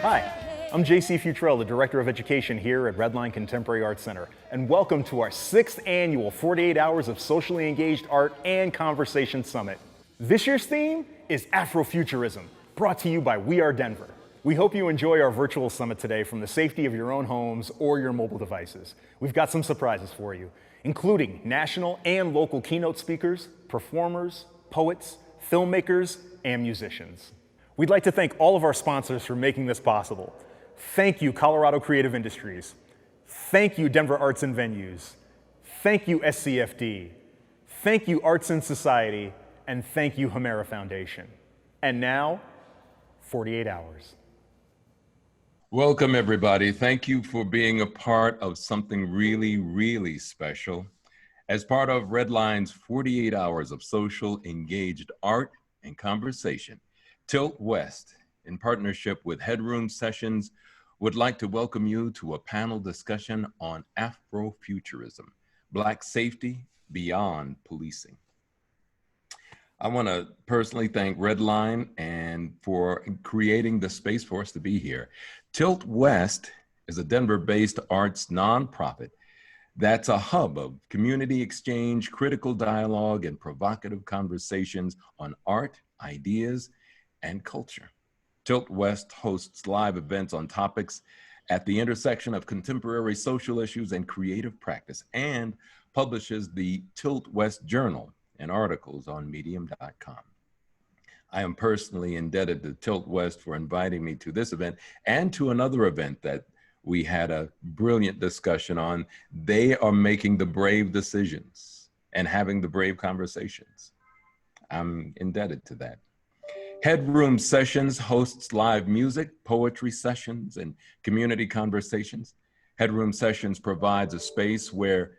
Hi, I'm JC Futrell, the Director of Education here at Redline Contemporary Arts Center, and welcome to our 6th annual 48 Hours of Socially Engaged Art and Conversation Summit. This year's theme is Afrofuturism, brought to you by We Are Denver. We hope you enjoy our virtual summit today from the safety of your own homes or your mobile devices. We've got some surprises for you, including national and local keynote speakers, performers, poets, filmmakers, and musicians. We'd like to thank all of our sponsors for making this possible. Thank you, Colorado Creative Industries. Thank you, Denver Arts and Venues. Thank you, SCFD. Thank you, Arts and Society. And thank you, Hemera Foundation. And now, 48 Hours. Welcome, everybody. Thank you for being a part of something really, really special. As part of Redline's 48 Hours of Social Engaged Art and Conversation, Tilt West, in partnership with Headroom Sessions, would like to welcome you to a panel discussion on Afrofuturism, Black Safety Beyond Policing. I want to personally thank Redline and for creating the space for us to be here. Tilt West is a Denver-based arts nonprofit that's a hub of community exchange, critical dialogue, and provocative conversations on art, ideas, and culture. Tilt West hosts live events on topics at the intersection of contemporary social issues and creative practice, and publishes the Tilt West Journal and articles on medium.com. I am personally indebted to Tilt West for inviting me to this event and to another event that we had a brilliant discussion on. They are making the brave decisions and having the brave conversations. I'm indebted to that. Headroom Sessions hosts live music, poetry sessions, and community conversations. Headroom Sessions provides a space where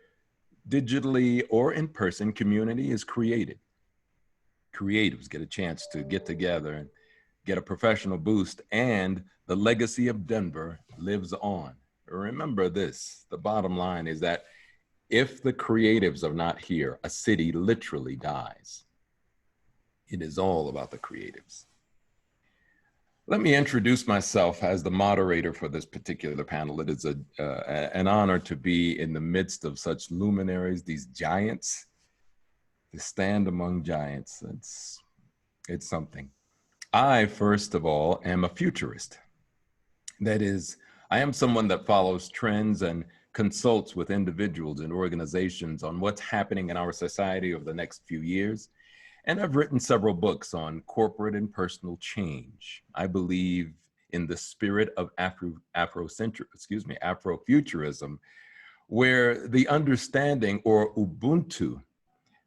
digitally or in person community is created. Creatives get a chance to get together and get a professional boost, and the legacy of Denver lives on. Remember this, the bottom line is that if the creatives are not here, a city literally dies. It is all about the creatives. Let me introduce myself as the moderator for this particular panel. It is an honor to be in the midst of such luminaries, these giants, to stand among giants. It's something. I, first of all, am a futurist. That is, I am someone that follows trends and consults with individuals and organizations on what's happening in our society over the next few years. And I've written several books on corporate and personal change. I believe in the spirit of Afrofuturism, where the understanding, or Ubuntu,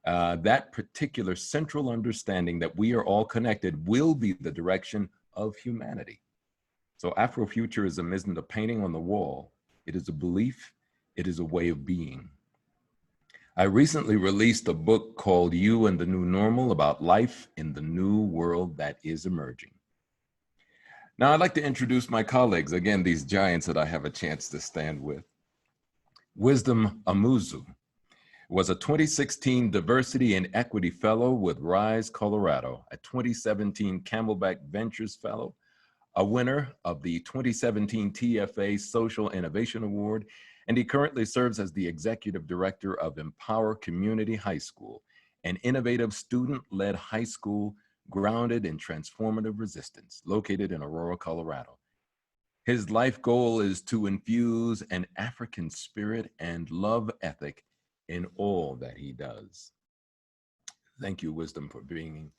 that particular central understanding that we are all connected, will be the direction of humanity. So Afrofuturism isn't a painting on the wall. It is a belief. It is a way of being. I recently released a book called You and the New Normal, about life in the new world that is emerging. Now I'd like to introduce my colleagues, again, these giants that I have a chance to stand with. Wisdom Amouzou was a 2016 Diversity and Equity Fellow with Rise, Colorado, a 2017 Camelback Ventures Fellow, a winner of the 2017 TFA Social Innovation Award, and he currently serves as the executive director of Empower Community High School, an innovative student-led high school grounded in transformative resistance, located in Aurora, Colorado. His life goal is to infuse an African spirit and love ethic in all that he does. Thank you, Wisdom, for being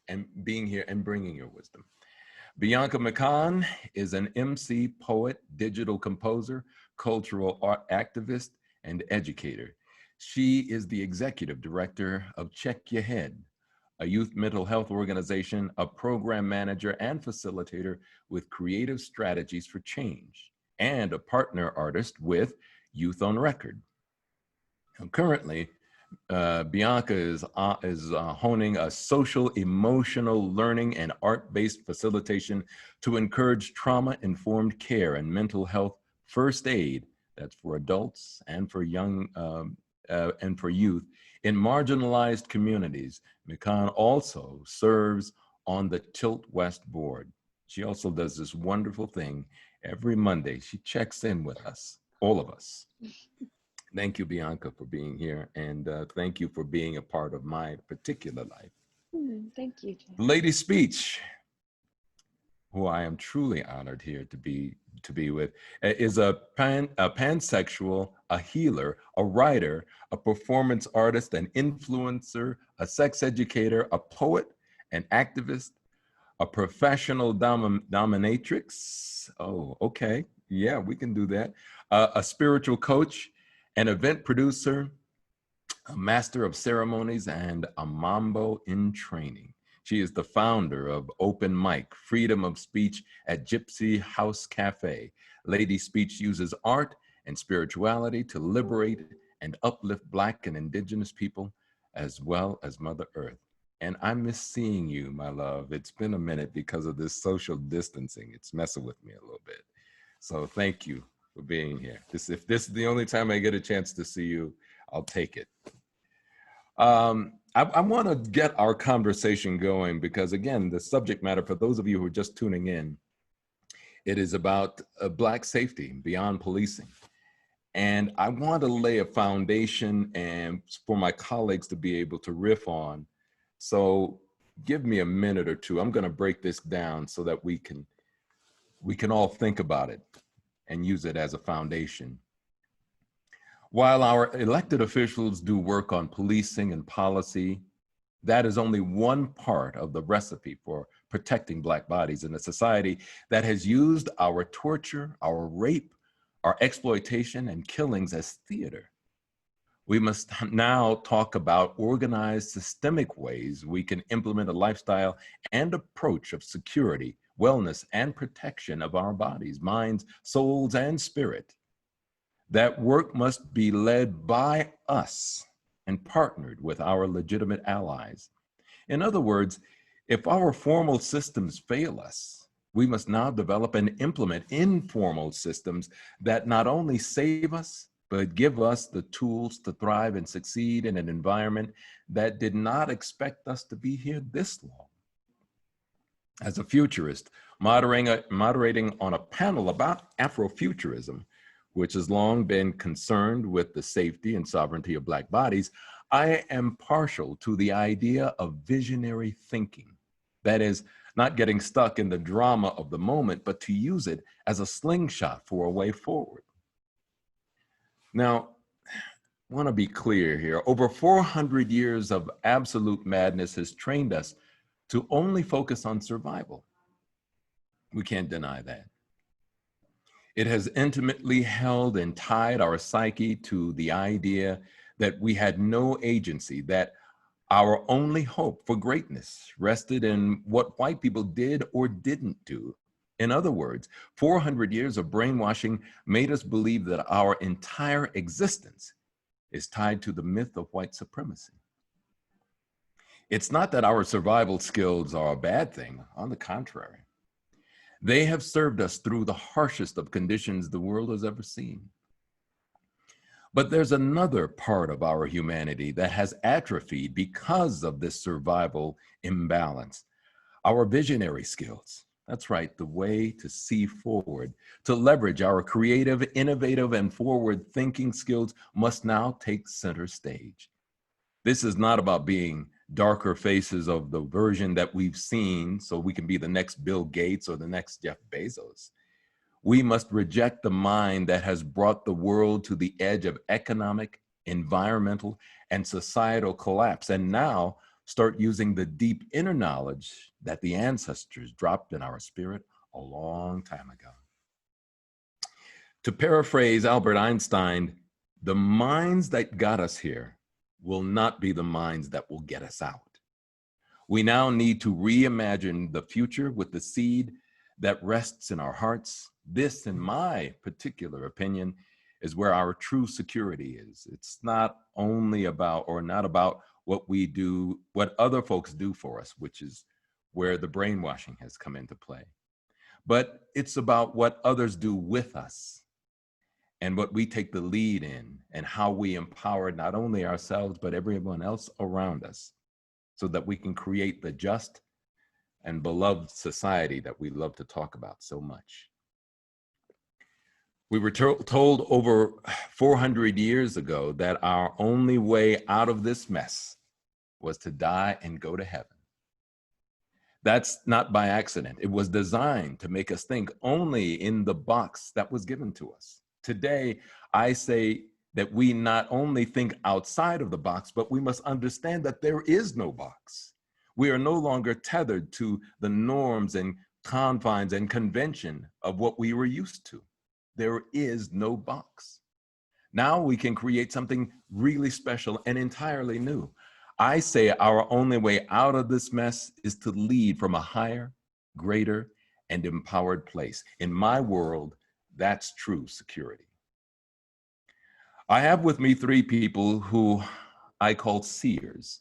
here and bringing your wisdom. Bianca Mikahn is an MC, poet, digital composer, cultural art activist, and educator. She is the executive director of Check Your Head, a youth mental health organization, a program manager and facilitator with creative strategies for change, and a partner artist with Youth on Record. And currently, Bianca is honing a social, emotional learning and art-based facilitation to encourage trauma-informed care and mental health first aid, that's for adults and for young and for youth, in marginalized communities. Mikahn also serves on the Tilt West board. She also does this wonderful thing Every Monday, she checks in with us, all of us. Thank you, Bianca, for being here. And thank you for being a part of my particular life. Thank you, Chet. Lady Speech, who I am truly honored here to be with, is a pansexual, a healer, a writer, a performance artist, an influencer, a sex educator, a poet, an activist, a professional dominatrix. Oh, okay. Yeah, we can do that. A spiritual coach, an event producer, a master of ceremonies, and a mambo in training. She is the founder of Open Mic, Freedom of Speech at Gypsy House Cafe. Lady Speech uses art and spirituality to liberate and uplift Black and Indigenous people, as well as Mother Earth. And I miss seeing you, my love. It's been a minute because of this social distancing. It's messing with me a little bit. So thank you for being here. If this is the only time I get a chance to see you, I'll take it. I want to get our conversation going because, again, the subject matter, for those of you who are just tuning in, it is about Black safety beyond policing. And I want to lay a foundation and for my colleagues to be able to riff on. So give me a minute or two. I'm going to break this down so that we can all think about it and use it as a foundation. While our elected officials do work on policing and policy, that is only one part of the recipe for protecting Black bodies in a society that has used our torture, our rape, our exploitation, and killings as theater. We must now talk about organized, systemic ways we can implement a lifestyle and approach of security, wellness, and protection of our bodies, minds, souls, and spirit. That work must be led by us and partnered with our legitimate allies. In other words, if our formal systems fail us, we must now develop and implement informal systems that not only save us, but give us the tools to thrive and succeed in an environment that did not expect us to be here this long. As a futurist, moderating on a panel about Afrofuturism, which has long been concerned with the safety and sovereignty of Black bodies, I am partial to the idea of visionary thinking. That is, not getting stuck in the drama of the moment, but to use it as a slingshot for a way forward. Now, I want to be clear here. Over 400 years of absolute madness has trained us to only focus on survival. We can't deny that. It has intimately held and tied our psyche to the idea that we had no agency, that our only hope for greatness rested in what white people did or didn't do. In other words, 400 years of brainwashing made us believe that our entire existence is tied to the myth of white supremacy. It's not that our survival skills are a bad thing, on the contrary. They have served us through the harshest of conditions the world has ever seen. But there's another part of our humanity that has atrophied because of this survival imbalance. Our visionary skills. That's right, the way to see forward, to leverage our creative, innovative, and forward-thinking skills must now take center stage. This is not about being darker faces of the version that we've seen so we can be the next Bill Gates or the next Jeff Bezos. We must reject the mind that has brought the world to the edge of economic, environmental, and societal collapse, and now start using the deep inner knowledge that the ancestors dropped in our spirit a long time ago. To paraphrase Albert Einstein, the minds that got us here will not be the minds that will get us out. We now need to reimagine the future with the seed that rests in our hearts. This, in my particular opinion, is where our true security is. It's not only about, or not about what we do, what other folks do for us, which is where the brainwashing has come into play. But it's about what others do with us and what we take the lead in and how we empower not only ourselves, but everyone else around us so that we can create the just and beloved society that we love to talk about so much. We were told over 400 years ago that our only way out of this mess was to die and go to heaven. That's not by accident. It was designed to make us think only in the box that was given to us. Today, I say that we not only think outside of the box, but we must understand that there is no box. We are no longer tethered to the norms and confines and convention of what we were used to. There is no box. Now we can create something really special and entirely new. I say our only way out of this mess is to lead from a higher, greater, and empowered place. In my world, that's true security. I have with me three people who I call seers.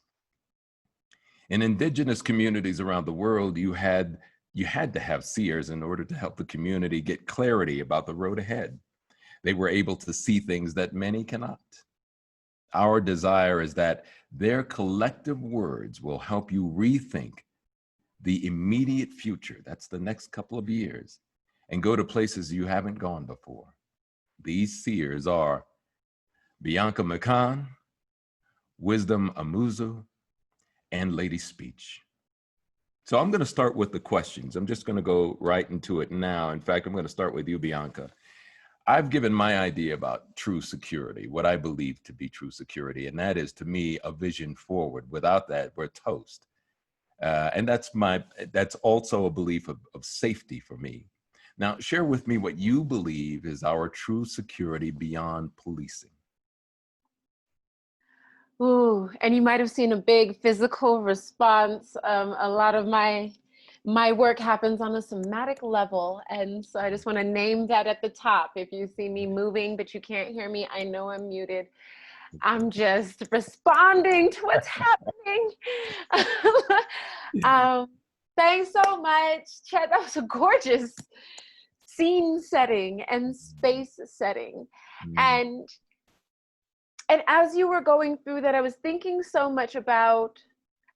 In indigenous communities around the world, you had to have seers in order to help the community get clarity about the road ahead. They were able to see things that many cannot. Our desire is that their collective words will help you rethink the immediate future, that's the next couple of years, and go to places you haven't gone before. These seers are Bianca Mikahn, Wisdom Amouzou, and Lady Speech. So I'm going to start with the questions. I'm just going to go right into it now. In fact, I'm going to start with you, Bianca. I've given my idea about true security, what I believe to be true security, and that is, to me, a vision forward. Without that, we're toast. And that's also a belief of safety for me. Now, share with me what you believe is our true security beyond policing. Ooh, and you might have seen a big physical response. A lot of my work happens on a somatic level. And so I just want to name that at the top. If you see me moving, but you can't hear me, I know I'm muted. I'm just responding to what's happening. Thanks so much, Chet. That was a gorgeous scene setting and space setting. And as you were going through that, I was thinking so much about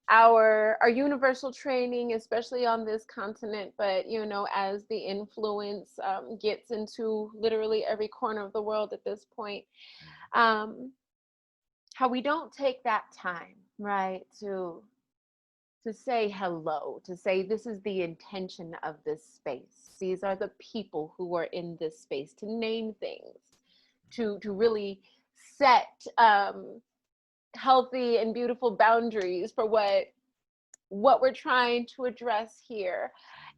our universal training, especially on this continent, but you know, as the influence gets into literally every corner of the world at this point, how we don't take that time, right, to say hello, to say this is the intention of this space. These are the people who are in this space, to name things, to really set healthy and beautiful boundaries for what we're trying to address here.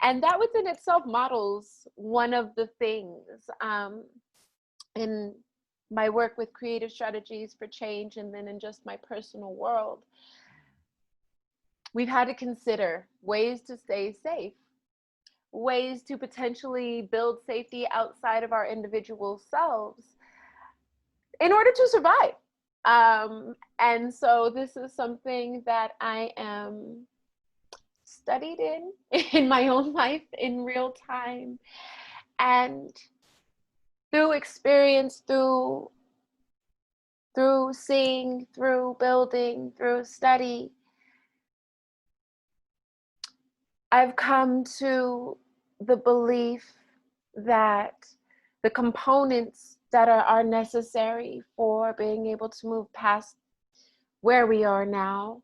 And that within itself models one of the things in my work with creative strategies for change, and then in just my personal world. We've had to consider ways to stay safe, ways to potentially build safety outside of our individual selves in order to survive. And so this is something that I am studied in my own life in real time, and through experience, through seeing, through building, through study, I've come to the belief that the components that are necessary for being able to move past where we are now,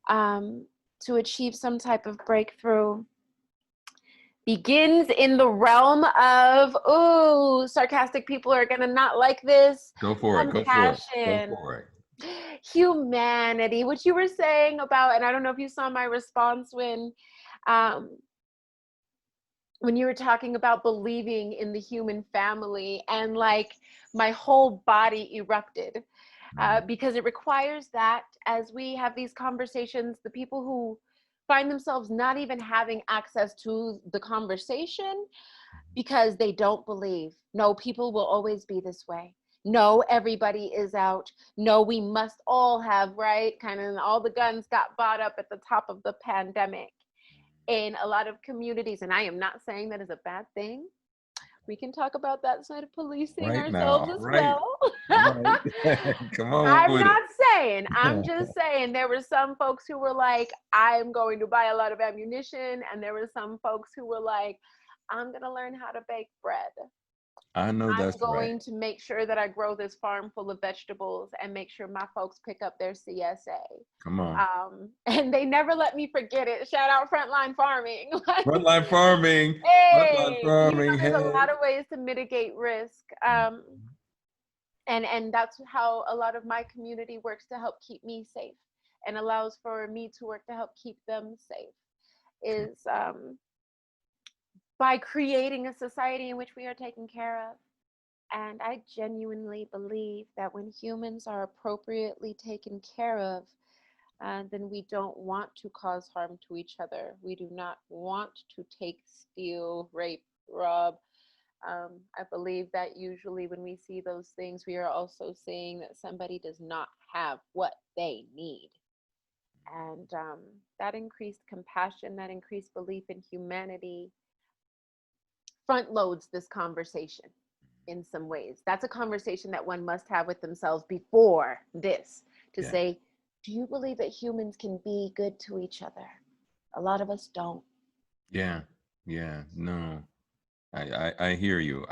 to achieve some type of breakthrough, begins in the realm of, ooh, sarcastic people are gonna not like this. Go for it, compassion, go for it. Humanity, which you were saying about, and I don't know if you saw my response when you were talking about believing in the human family, and like my whole body erupted, because it requires that as we have these conversations, the people who find themselves not even having access to the conversation because they don't believe, no, people will always be this way. No, everybody is out. No, we must all have, right? Kind of all the guns got bought up at the top of the pandemic in a lot of communities. And I am not saying that is a bad thing. We can talk about that side of policing ourselves as well. Right. Come on. I'm not saying, I'm just saying there were some folks who were like, I'm going to buy a lot of ammunition. And there were some folks who were like, I'm going to learn how to bake bread. I know I'm that's right. going to make sure that I grow this farm full of vegetables and make sure my folks pick up their CSA. Come on. And they never let me forget it. Shout out Frontline Farming. Like, Frontline farming. Frontline hey, farming. there's a Hey. lot of ways to mitigate risk. And that's how a lot of my community works to help keep me safe and allows for me to work to help keep them safe is by creating a society in which we are taken care of. And I genuinely believe that when humans are appropriately taken care of, then we don't want to cause harm to each other. We do not want to take, steal, rape, rob. I believe that usually when we see those things, we are also seeing that somebody does not have what they need. And that increased compassion, that increased belief in humanity front loads this conversation in some ways. That's a conversation that one must have with themselves before this to Yeah. say, do you believe that humans can be good to each other? A lot of us don't. Yeah. Yeah. No. I hear you.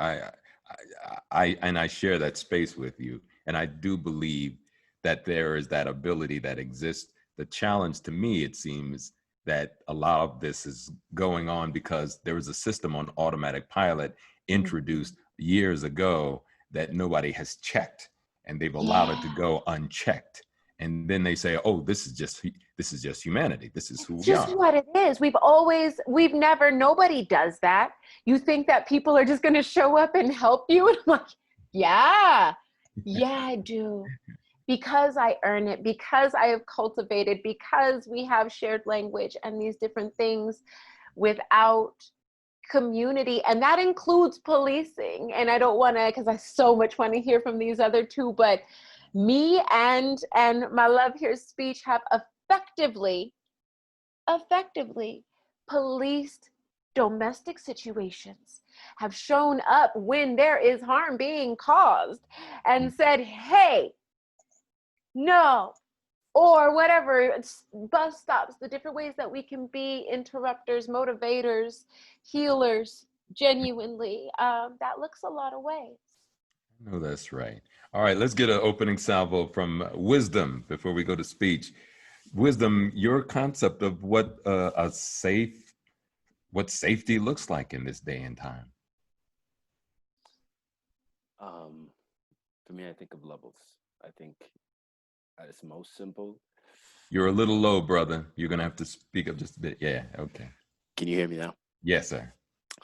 And I share that space with you. And I do believe that there is that ability that exists. The challenge to me, it seems that a lot of this is going on because there was a system on automatic pilot introduced years ago that nobody has checked, and they've allowed it to go unchecked. And then they say, oh, this is just humanity. This is who It's we just are. what it is. We've never, nobody does that. You think that people are just going to show up and help you? And I'm like, yeah, I do. Because I earn it, because I have cultivated, because we have shared language and these different things without community. And that includes policing. And I don't want to, because I so much want to hear from these other two, but me and my love here's speech have effectively policed domestic situations, have shown up when there is harm being caused and said, hey, no, or whatever, bus stops, the different ways that we can be interrupters, motivators, healers, genuinely. That looks a lot of ways. No, that's right. All right, let's get an opening salvo from Wisdom before we go to speech. Wisdom, your concept of what what safety looks like in this day and time. For me, I think of levels. I think at its most simple. You're a little low, brother. You're gonna have to speak up just a bit. Yeah, okay. Can you hear me now? Yes, sir.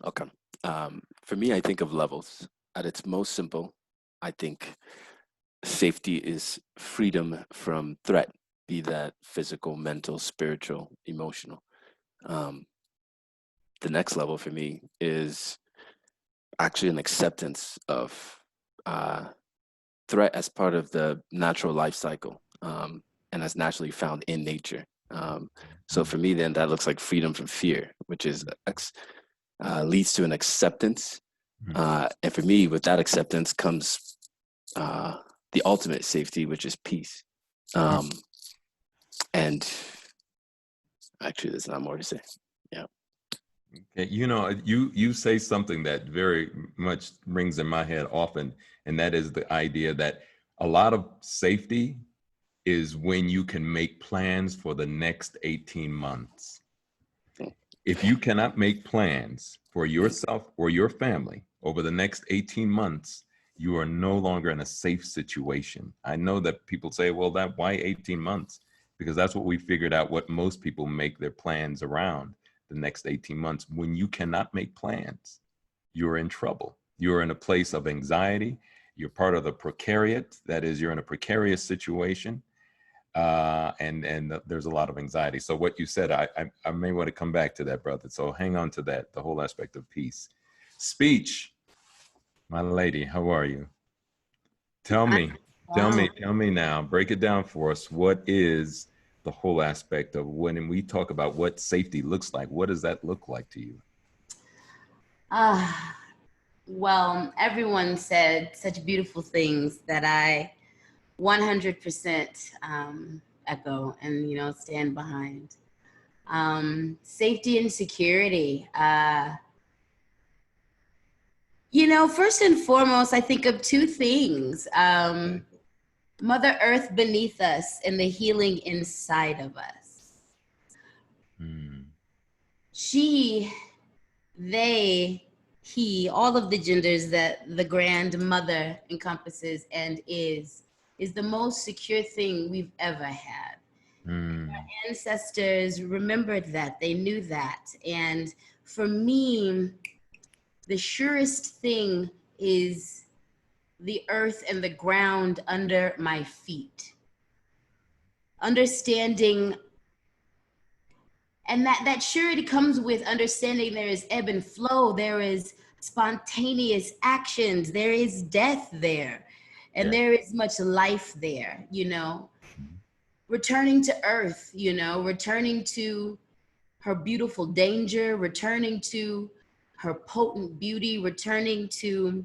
Okay. For me, I think of levels. At its most simple, I think safety is freedom from threat, be that physical, mental, spiritual, emotional. The next level for me is actually an acceptance of threat as part of the natural life cycle, and as naturally found in nature. So for me, then that looks like freedom from fear, which is leads to an acceptance. And for me, with that acceptance comes the ultimate safety, which is peace. And actually, there's not more to say. Yeah. Okay. You know, you say something that very much rings in my head often, and that is the idea that a lot of safety is when you can make plans for the next 18 months. If you cannot make plans for yourself or your family over the next 18 months, you are no longer in a safe situation. I know that people say, well, why 18 months? Because that's what we figured out, what most people make their plans around the next 18 months. When you cannot make plans, you're in trouble. You're in a place of anxiety. You're part of the precariat. That is, you're in a precarious situation. And there's a lot of anxiety. So what you said, I may want to come back to that, brother. So hang on to that, the whole aspect of peace. Speech, my lady, how are you? Tell me now, break it down for us. What is the whole aspect of when we talk about what safety looks like? What does that look like to you? Well, everyone said such beautiful things that I 100% echo and stand behind. Safety and security. You know, first and foremost, I think of two things. Mother Earth beneath us and the healing inside of us. She, they, he, all of the genders that the grandmother encompasses and is the most secure thing we've ever had. Our ancestors remembered that, they knew that. And for me, the surest thing is the earth and the ground under my feet. Understanding, and that surety comes with understanding there is ebb and flow, there is spontaneous actions, there is death there, and there is much life there, you know. Returning to earth, you know, returning to her beautiful danger, returning to her potent beauty, returning to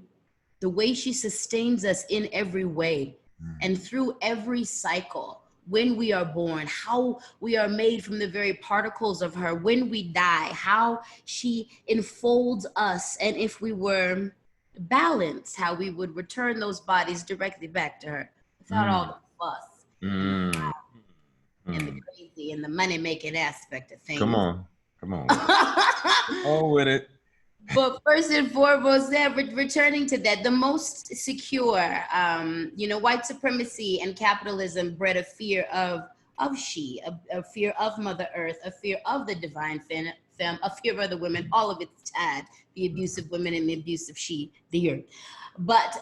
the way she sustains us in every way and through every cycle. When we are born, how we are made from the very particles of her. When we die, how she enfolds us. And if we were balanced, how we would return those bodies directly back to her without all the fuss and the crazy and the money-making aspect of things. Come on. Oh, with it. But first and foremost, returning to that, the most secure, you know, white supremacy and capitalism bred a fear of she, a fear of Mother Earth, a fear of the divine femme, a fear of other women, all of it's tied, the abusive women and the abusive she, the earth. But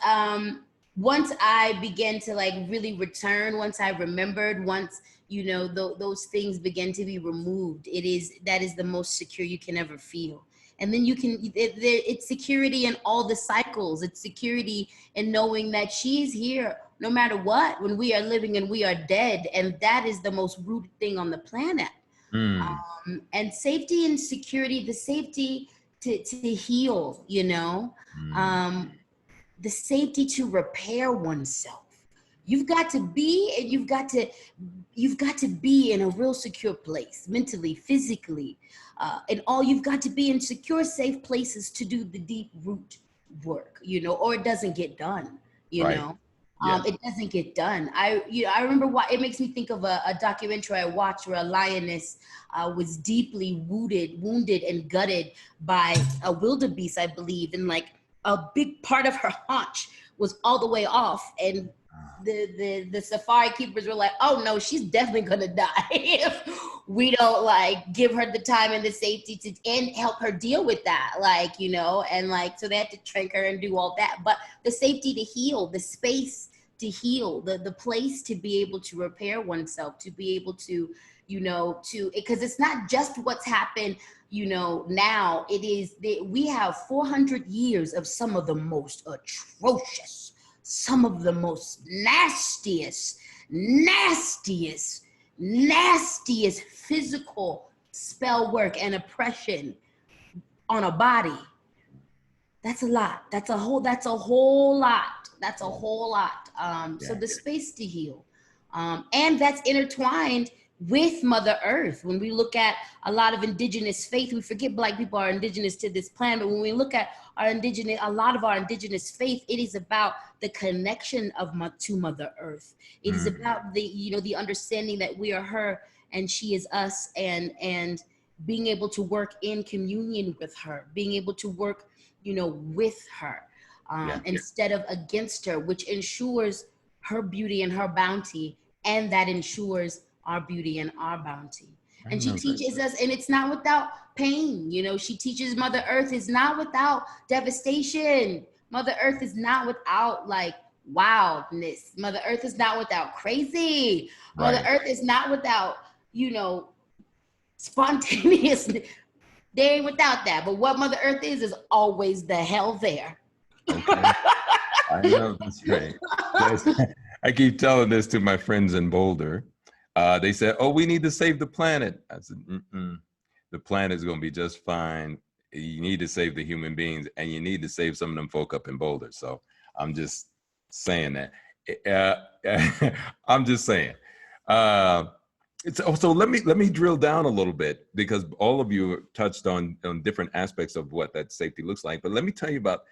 once I began to like really return, once I remembered, once, you know, those things began to be removed, that is the most secure you can ever feel. And then you can, it's security in all the cycles. It's security in knowing that she's here no matter what, when we are living and we are dead. And that is the most rooted thing on the planet. And safety and security, the safety to heal, you know, the safety to repair oneself. You've got to be, and you've got to be in a real secure place, mentally, physically, and all. You've got to be in secure, safe places to do the deep root work, you know, or it doesn't get done, you know. It doesn't get done. I remember it makes me think of a documentary I watched where a lioness was deeply wounded and gutted by a wildebeest, I believe, and like a big part of her haunch was all the way off, and the safari keepers were like, oh no, she's definitely gonna die if we don't like give her the time and the safety to and help her deal with that, like, you know. And like, so they had to trank her and do all that, but the safety to heal, the space to heal, the place to be able to repair oneself, to be able to, you know, because it's not just what's happened, you know, now. It is we have 400 years of some of the most atrocious, some of the most nastiest physical spell work and oppression on a body. That's a lot. That's a whole lot. So the space to heal. And that's intertwined with Mother Earth. When we look at a lot of indigenous faith, we forget Black people are indigenous to this planet, but when we look at a lot of our indigenous faith, it is about the connection to Mother Earth. It is about the understanding that we are her and she is us, and being able to work in communion with her, being able to work, you know, with her, instead of against her, which ensures her beauty and her bounty, and that ensures our beauty and our bounty. And she teaches us, and it's not without pain. You know, she teaches Mother Earth is not without devastation. Mother Earth is not without like wildness. Mother Earth is not without crazy. Mother Earth is not without, you know, spontaneousness. They ain't without that. But what Mother Earth is always the hell there. Okay. I know that's right. I keep telling this to my friends in Boulder. They said, oh, we need to save the planet. I said, the planet is going to be just fine. You need to save the human beings, and you need to save some of them folk up in Boulder. So I'm just saying that. I'm just saying. So let me drill down a little bit, because all of you touched on different aspects of what that safety looks like. But let me tell you about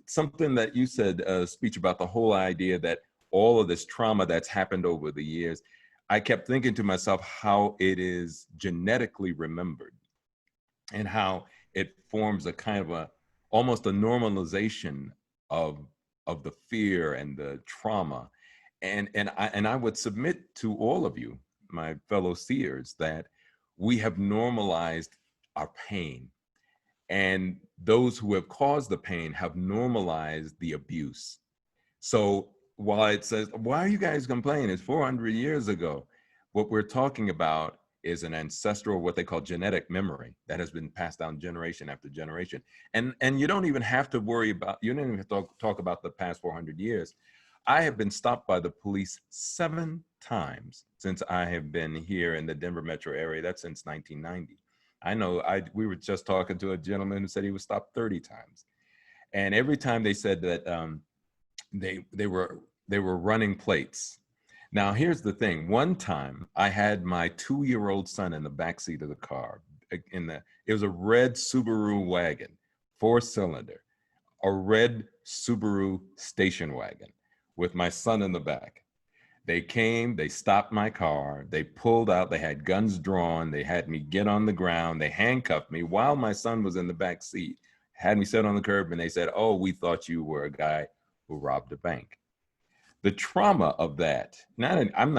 something that you said, speech, about the whole idea that all of this trauma that's happened over the years. I kept thinking to myself how it is genetically remembered, and how it forms a kind of almost a normalization of the fear and the trauma. And I would submit to all of you, my fellow seers, that we have normalized our pain, and those who have caused the pain have normalized the abuse. So while it says, why are you guys complaining? It's 400 years ago. What we're talking about is an ancestral, what they call genetic memory, that has been passed down generation after generation. And you don't even have to worry about, you don't even have to talk about the past 400 years. I have been stopped by the police 7 times since I have been here in the Denver metro area. That's since 1990. I know we were just talking to a gentleman who said he was stopped 30 times. And every time they said that they were running plates. Now, here's the thing. One time I had my 2-year-old son in the backseat of the car. It was a red Subaru wagon, 4-cylinder, a red Subaru station wagon with my son in the back. They came, they stopped my car, they pulled out, they had guns drawn, they had me get on the ground, they handcuffed me while my son was in the back seat, had me sit on the curb, and they said, "Oh, we thought you were a guy who robbed a bank." The trauma of that, I'm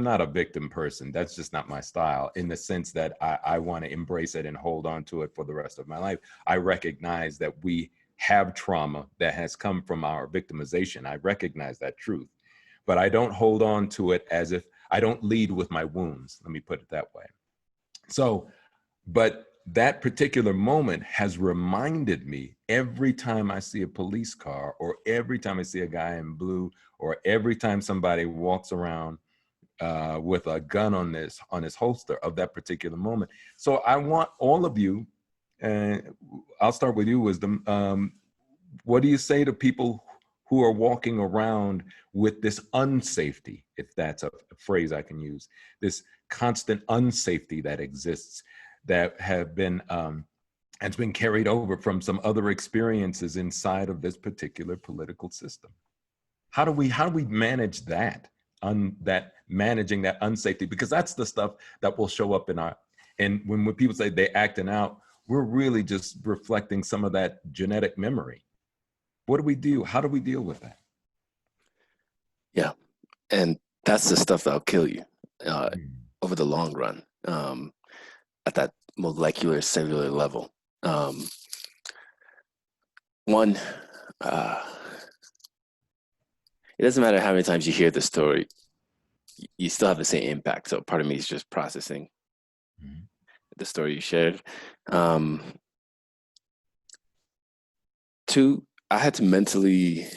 not a victim person. That's just not my style, in the sense that I want to embrace it and hold on to it for the rest of my life. I recognize that we have trauma that has come from our victimization. I recognize that truth, but I don't hold on to it as if I don't lead with my wounds. Let me put it that way. So, but that particular moment has reminded me every time I see a police car, or every time I see a guy in blue, or every time somebody walks around with a gun on his holster, of that particular moment. So I want all of you, and I'll start with you, Wisdom. What do you say to people who are walking around with this unsafety, if that's a phrase I can use, this constant unsafety that exists, that have been has been carried over from some other experiences inside of this particular political system? How do we manage that? Managing that unsafety, because that's the stuff that will show up and when people say they acting out, we're really just reflecting some of that genetic memory. What do we do? How do we deal with that? Yeah, and that's the stuff that'll kill you over the long run, at that molecular cellular level. One, it doesn't matter how many times you hear the story, you still have the same impact. So part of me is just processing the story you shared. 2, I had to mentally,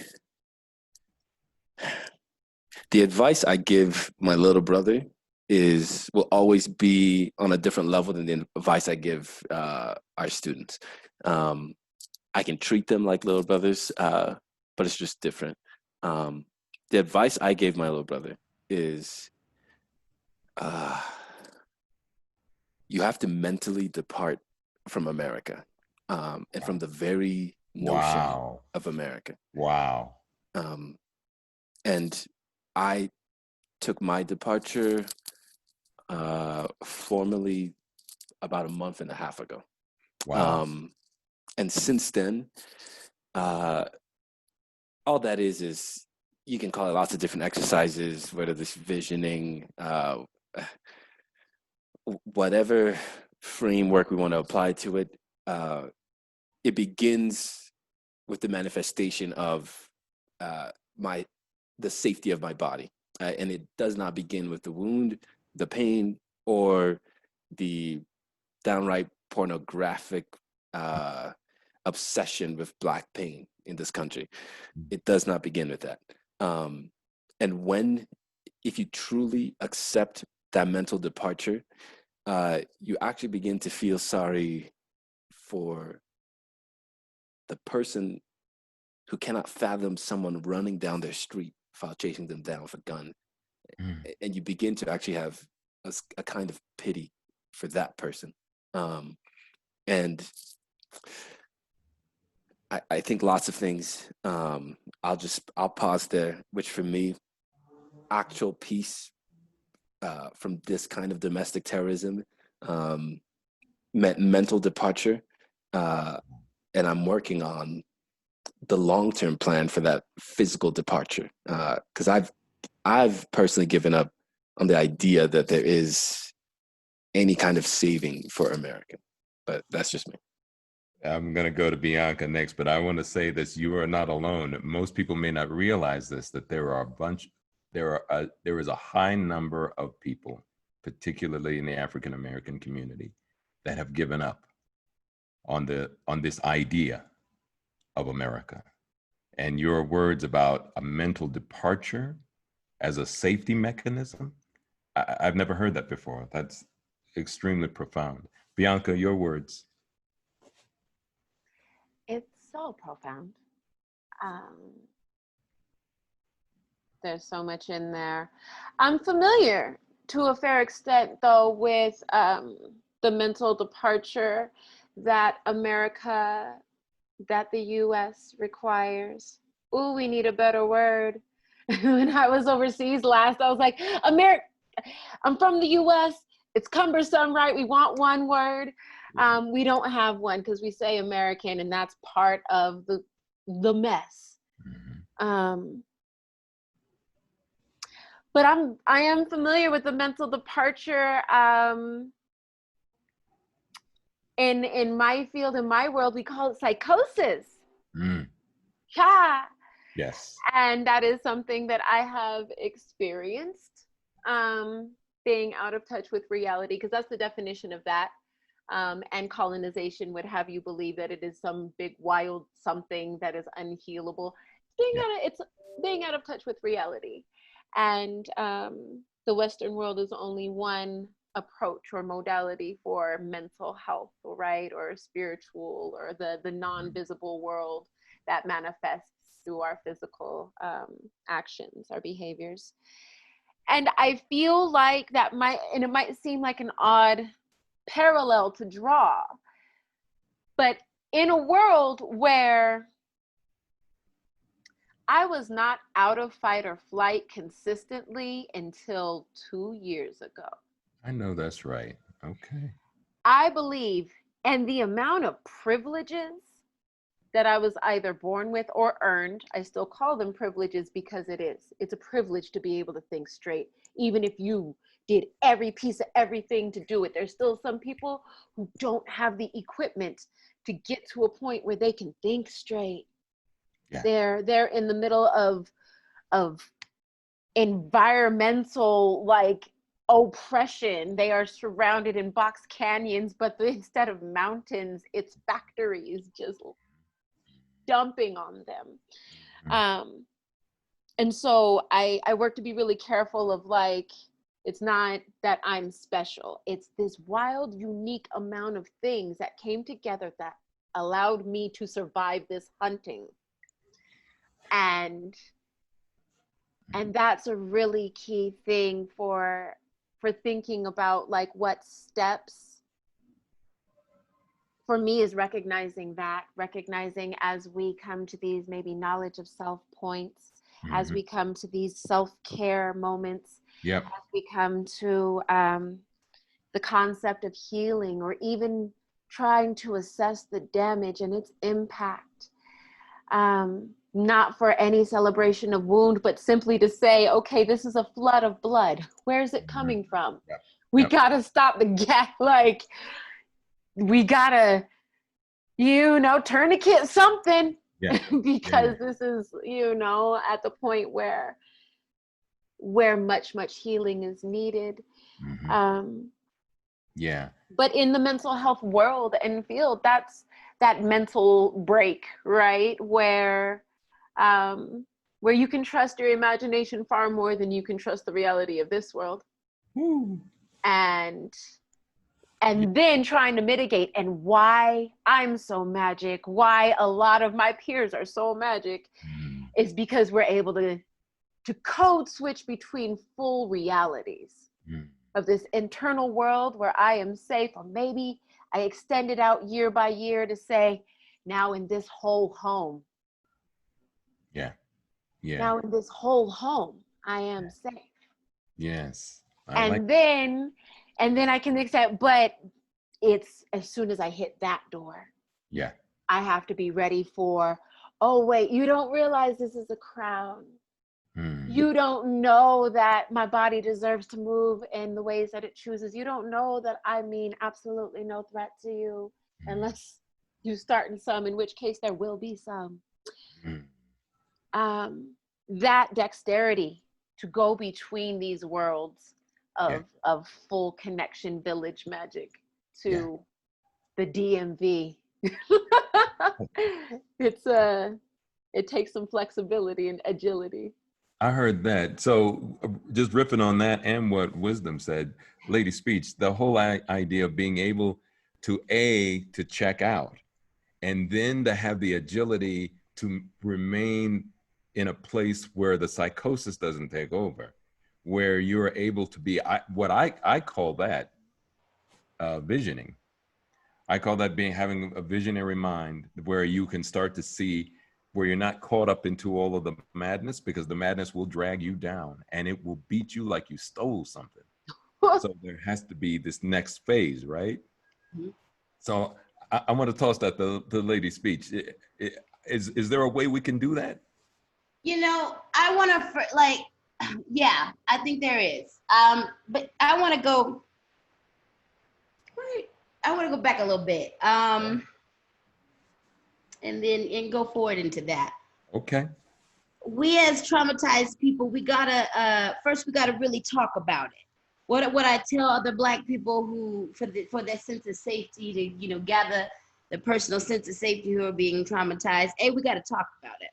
the advice I give my little brother will always be on a different level than the advice I give our students. I can treat them like little brothers, but it's just different. The advice I gave my little brother is, you have to mentally depart from America, and from the very notion of America. Wow. And I took my departure formally about a month and a half ago. Wow. And since then, all that is you can call it lots of different exercises, whether this visioning, whatever framework we want to apply to it. It begins with the manifestation of the safety of my body, and it does not begin with the wound, the pain, or the downright pornographic obsession with Black pain in this country. It does not begin with that. And if you truly accept that mental departure, you actually begin to feel sorry for the person who cannot fathom someone running down their street while chasing them down with a gun. And you begin to actually have a kind of pity for that person. And I think lots of things. I'll pause there, which for me, actual peace from this kind of domestic terrorism meant mental departure. And I'm working on the long-term plan for that physical departure. Because I've personally given up on the idea that there is any kind of saving for America. But that's just me. I'm going to go to Bianca next, but I want to say this: you are not alone. Most people may not realize this, that there is a high number of people, particularly in the African American community, that have given up on this idea of America. And your words about a mental departure as a safety mechanism, I've never heard that before. That's extremely profound. Bianca, your words. It's so profound. There's so much in there. I'm familiar to a fair extent, though, with the mental departure that America, that the US requires. Ooh, we need a better word. When I was overseas last, I was like, I'm from the US. It's cumbersome, right? We want one word. We don't have one because we say American, and that's part of the mess. But I am familiar with the mental departure. In my field, in my world, we call it psychosis. Yeah. Yes. And that is something that I have experienced, being out of touch with reality, because that's the definition of that. And colonization would have you believe that it is some big wild something that is unhealable. It's being out of touch with reality. And the Western world is only one approach or modality for mental health, right? Or spiritual, or the non-visible world that manifests through our physical actions, our behaviors. And I feel like and it might seem like an odd parallel to draw, but in a world where I was not out of fight or flight consistently until 2 years ago. I know that's right. Okay. I believe, and the amount of privileges that I was either born with or earned, I still call them privileges because it's a privilege to be able to think straight, even if you did every piece of everything to do it. There's still some people who don't have the equipment to get to a point where they can think straight. Yeah. They're in the middle of environmental oppression. They are surrounded in box canyons, but instead of mountains, it's factories just dumping on them. And so I work to be really careful of it's not that I'm special. It's this wild, unique amount of things that came together that allowed me to survive this hunting. And that's a really key thing for thinking about what steps for me is recognizing as we come to these maybe knowledge of self points, as we come to these self-care moments, as we come to the concept of healing, or even trying to assess the damage and its impact. Not for any celebration of wound, but simply to say, okay, this is a flood of blood. Where's it coming from? We gotta stop the gap. We gotta, tourniquet something, because this is, at the point where much, much healing is needed. But in the mental health world and field, that's that mental break, right? Where you can trust your imagination far more than you can trust the reality of this world. And then trying to mitigate, and why I'm so magic, why a lot of my peers are so magic, is because we're able to code switch between full realities. of this internal world where I am safe, or maybe I extend it out year by year to say, now in this whole home. Yeah. Yeah. Now in this whole home, I am safe. Yes. And then I can accept, but it's as soon as I hit that door. Yeah. I have to be ready for, oh wait, you don't realize this is a crown. You don't know that my body deserves to move in the ways that it chooses. You don't know that I mean absolutely no threat to you unless you start in some, in which case there will be some. That dexterity to go between these worlds of full connection village magic to the DMV. It takes some flexibility and agility. I heard that. So just riffing on that and what Wisdom said, Lady Speech, the whole idea of being able to check out, and then to have the agility to remain in a place where the psychosis doesn't take over, where you're able to be, what I call that visioning. I call that having a visionary mind, where you can start to see, where you're not caught up into all of the madness, because the madness will drag you down and it will beat you like you stole something. So there has to be this next phase, right? So I want to toss that to Lady Speech. Is there a way we can do that? You know, I want to, yeah, I think there is. But I want to go back a little bit. And then go forward into that. Okay. We as traumatized people, we gotta first really talk about it. What I tell other Black people who for their sense of safety to gather the personal sense of safety who are being traumatized. We got to talk about it.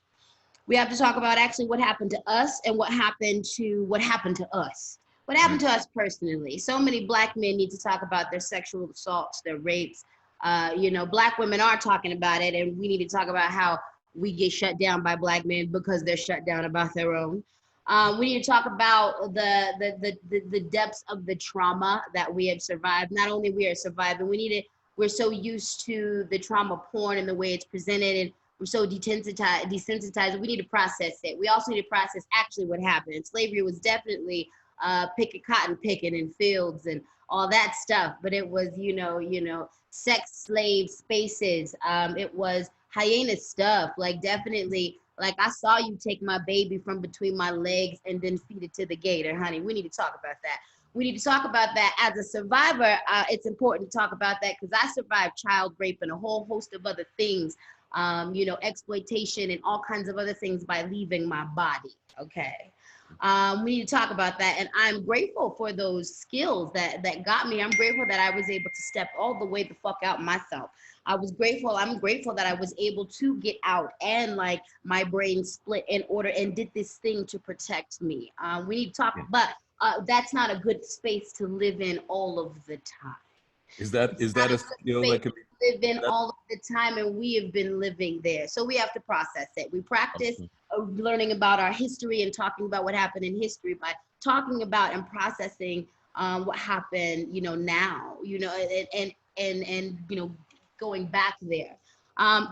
We have to talk about actually what happened to us and what happened to us. What happened to us personally? So many Black men need to talk about their sexual assaults, their rapes. Black women are talking about it, and we need to talk about how we get shut down by Black men because they're shut down about their own. We need to talk about the depths of the trauma that we have survived. Not only we are surviving, we're so used to the trauma porn and the way it's presented, and we're so desensitized. We need to process it. We also need to process actually what happened. Slavery was definitely cotton picking in fields and all that stuff, but it was, sex slave spaces. It was hyenas stuff, definitely, I saw you take my baby from between my legs and then feed it to the gator, honey. We need to talk about that. We need to talk about that. As a survivor, it's important to talk about that because I survived child rape and a whole host of other things, exploitation and all kinds of other things by leaving my body, okay? We need to talk about that. And I'm grateful for those skills that got me. I'm grateful that I was able to step all the way the fuck out myself. I'm grateful that I was able to get out and my brain split in order and did this thing to protect me. We need to talk, but that's not a good space to live in all of the time. Is that a skill that could be live in all of the time, and we have been living there. So we have to process it. We practice learning about our history and talking about what happened in history by talking about and processing what happened, now, and going back there.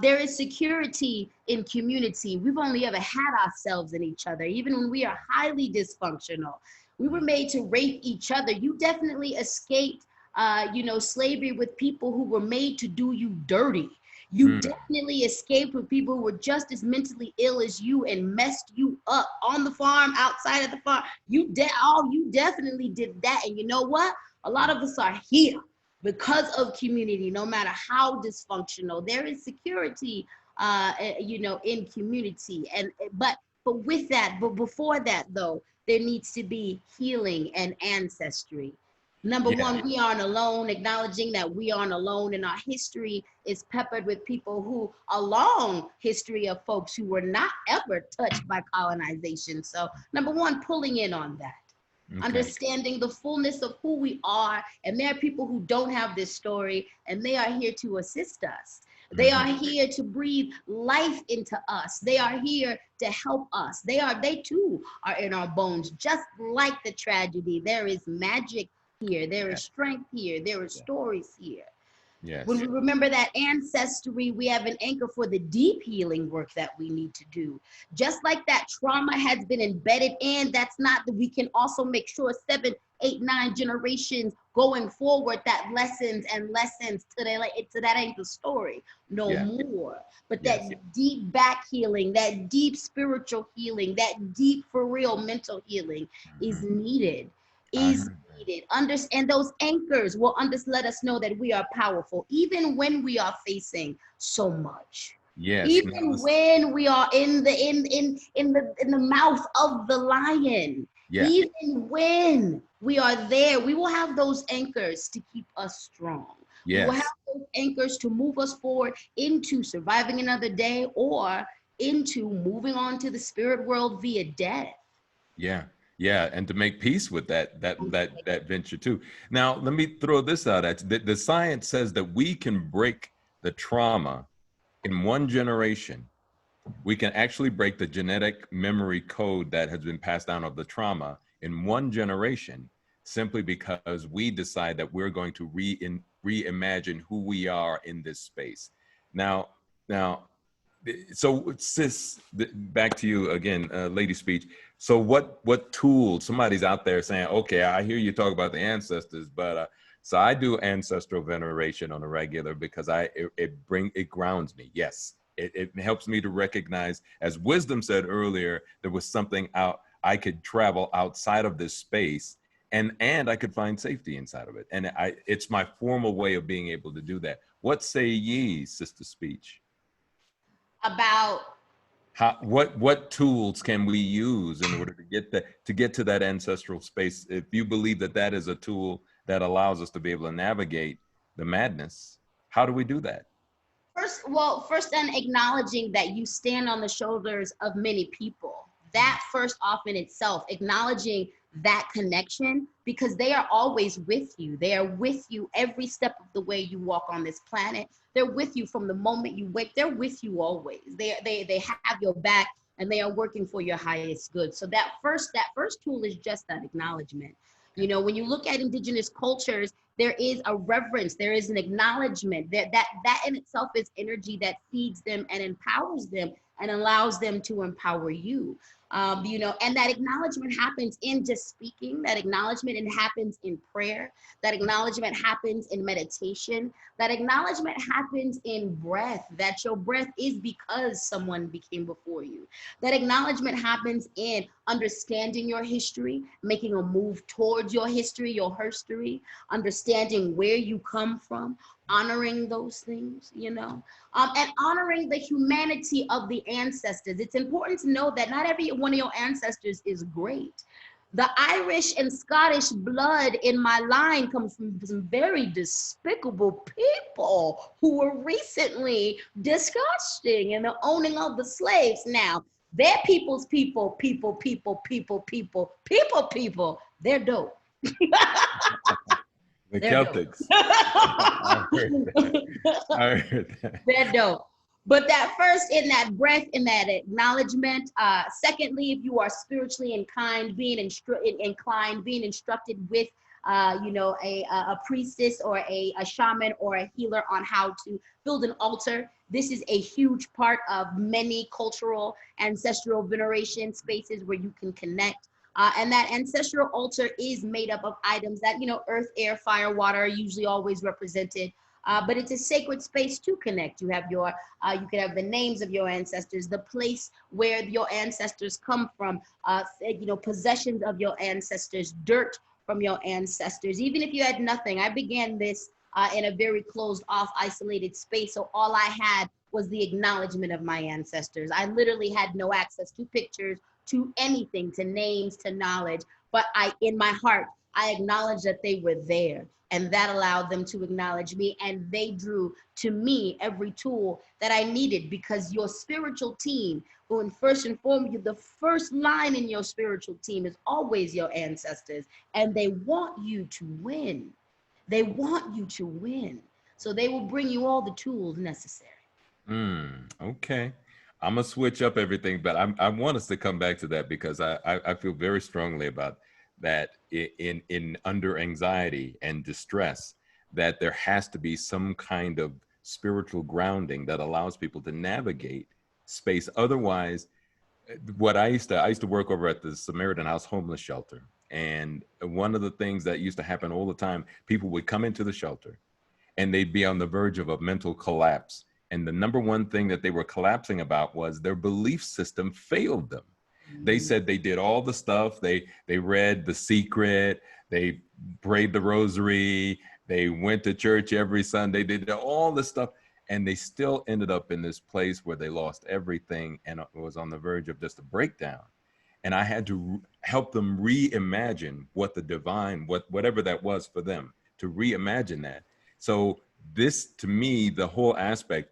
There is security in community. We've only ever had ourselves in each other, even when we are highly dysfunctional. We were made to rape each other. You definitely escaped slavery with people who were made to do you dirty. You definitely escaped with people who were just as mentally ill as you and messed you up on the farm, outside of the farm. You definitely did that. And you know what? A lot of us are here because of community, no matter how dysfunctional. There is security, in community. But with that, but before that though, there needs to be healing and ancestry. Number one, we aren't alone, acknowledging that we aren't alone, and our history is peppered with people who, a long history of folks who were not ever touched by colonization. So number one, pulling in on that, understanding the fullness of who we are. And there are people who don't have this story, and they are here to assist us. They are here to breathe life into us. They are here to help us. They too are in our bones, just like the tragedy. There is magic here. There is strength here. There is stories here. Yes. When we remember that ancestry, we have an anchor for the deep healing work that we need to do. Just like that trauma has been embedded in, that's not that we can also make sure 7, 8, 9 generations going forward that lessons to that ain't the story no more. But that deep back healing, that deep spiritual healing, that deep for real mental healing is needed. And those anchors will let us know that we are powerful, even when we are facing so much. Yes. Even when we are in the mouth of the lion. Yeah. Even when we are there, we will have those anchors to keep us strong. Yes. We will have those anchors to move us forward into surviving another day or into moving on to the spirit world via death. Yeah. Yeah, and to make peace with that venture too. Now, let me throw this out at you. The science says that we can break the trauma in one generation. We can actually break the genetic memory code that has been passed down of the trauma in one generation, simply because we decide that we're going to reimagine who we are in this space. Now, so sis, back to you again, lady speech. So what tools, somebody's out there saying, okay, I hear you talk about the ancestors, but so I do ancestral veneration on a regular because it grounds me. Yes, it helps me to recognize, as Wisdom said earlier, there was something out, I could travel outside of this space and I could find safety inside of it. And it's my formal way of being able to do that. What say ye, Sister Speech? About what tools can we use in order to get to that ancestral space? If you believe that is a tool that allows us to be able to navigate the madness, how do we do that? First then acknowledging that you stand on the shoulders of many people. That first off in itself, acknowledging that connection, because they are always with you. They are with you every step of the way you walk on this planet. They're with you from the moment you wake. They're with you always. They have your back and they are working for your highest good. So that first tool is just that acknowledgement. You know, when you look at indigenous cultures, there is a reverence, there is an acknowledgement that in itself is energy that feeds them and empowers them and allows them to empower you. You know, and that acknowledgement happens in just speaking, that acknowledgement happens in prayer, that acknowledgement happens in meditation, that acknowledgement happens in breath, that your breath is because someone became before you. That acknowledgement happens in understanding your history, making a move towards your history, your herstory, understanding where you come from, honoring those things, you know, and honoring the humanity of the ancestors. It's important to know that not every one of your ancestors is great. The Irish and Scottish blood in my line comes from some very despicable people who were recently disgusting in the owning of the slaves. Now, they're people's people, they're dope. The Celtics. I heard that. They're dope. But that first, in that breath, in that acknowledgement. Secondly, if you are spiritually inclined, being instructed with, you know, a priestess or a shaman or a healer on how to build an altar. This is a huge part of many cultural ancestral veneration spaces where you can connect. And that ancestral altar is made up of items that, you know, earth, air, fire, water are usually always represented. But it's a sacred space to connect. You have your, you can have the names of your ancestors, the place where your ancestors come from, you know, possessions of your ancestors, dirt from your ancestors. Even if you had nothing, I began this in a very closed off, isolated space. So all I had was the acknowledgement of my ancestors. I literally had no access to pictures, to anything, to names, to knowledge. But in my heart, I acknowledged that they were there. And that allowed them to acknowledge me. And they drew to me every tool that I needed, because your spiritual team, when first and foremost, the first line in your spiritual team is always your ancestors. And they want you to win. They want you to win. So they will bring you all the tools necessary. Okay. I'm gonna switch up everything, but I want us to come back to that, because I feel very strongly about that in under anxiety and distress, that there has to be some kind of spiritual grounding that allows people to navigate space. Otherwise, what I used to work over at the Samaritan House homeless shelter. And one of the things that used to happen all the time, people would come into the shelter and they'd be on the verge of a mental collapse. And the number one thing that they were collapsing about was their belief system failed them. They said they did all the stuff. They read The Secret, they prayed the rosary, they went to church every Sunday, they did all this stuff, and they still ended up in this place where they lost everything and was on the verge of just a breakdown. And I had to help them reimagine what the divine, whatever that was for them, to reimagine that. So this, to me, the whole aspect,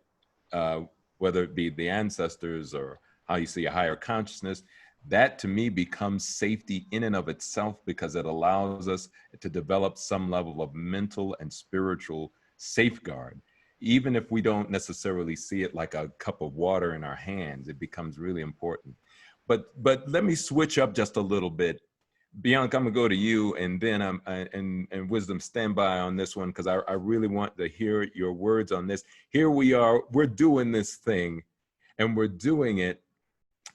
whether it be the ancestors or how you see a higher consciousness, that to me becomes safety in and of itself, because it allows us to develop some level of mental and spiritual safeguard. Even if we don't necessarily see it like a cup of water in our hands, it becomes really important. But let me switch up just a little bit. Bianca, I'm gonna go to you, and then and Wisdom, stand by on this one, because I really want to hear your words on this. Here we are, we're doing this thing, and we're doing it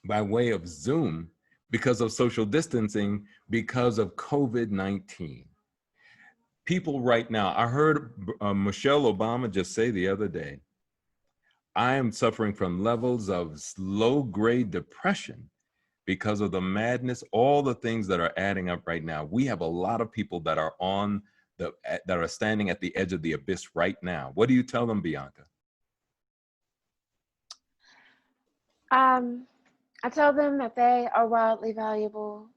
by way of Zoom because of social distancing, because of COVID-19. People right now, I heard Michelle Obama just say the other day, I am suffering from levels of low-grade depression because of the madness, all the things that are adding up right now. We have a lot of people that are that are standing at the edge of the abyss right now. What do you tell them, Bianca? I tell them that they are wildly valuable.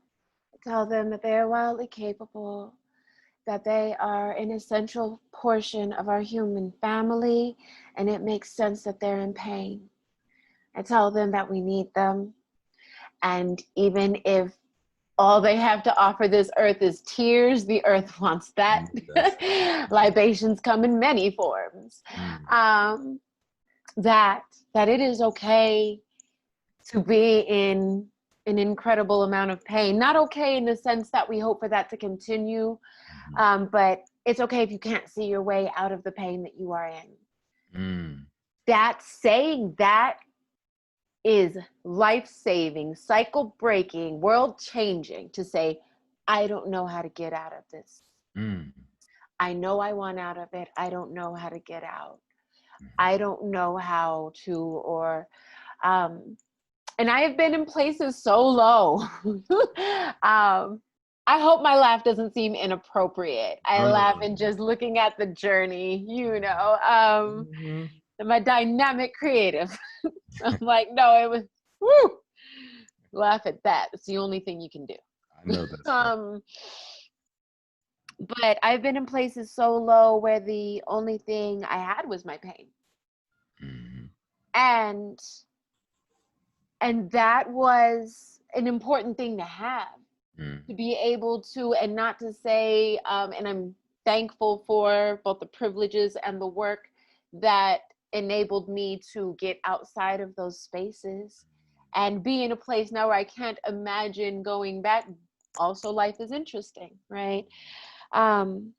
I tell them that they are wildly capable, that they are an essential portion of our human family, and it makes sense that they're in pain. I tell them that we need them. And even if all they have to offer this earth is tears, the earth wants that. Libations come in many forms. That it is okay to be in an incredible amount of pain. Not okay in the sense that we hope for that to continue, but it's okay if you can't see your way out of the pain that you are in. That saying that is life-saving, cycle-breaking, world-changing, to say, I don't know how to get out of this. I know I want out of it. I don't know how to get out. I don't know how to, or, and I have been in places so low. I hope my laugh doesn't seem inappropriate. I laugh in just looking at the journey, you know, my dynamic creative. I'm like, no, it was, woo, laugh at that. It's the only thing you can do. I know that. But I've been in places so low where the only thing I had was my pain. And that was an important thing to have, to be able to, and not to say, and I'm thankful for both the privileges and the work that enabled me to get outside of those spaces and be in a place now where I can't imagine going back. Also, life is interesting, right? And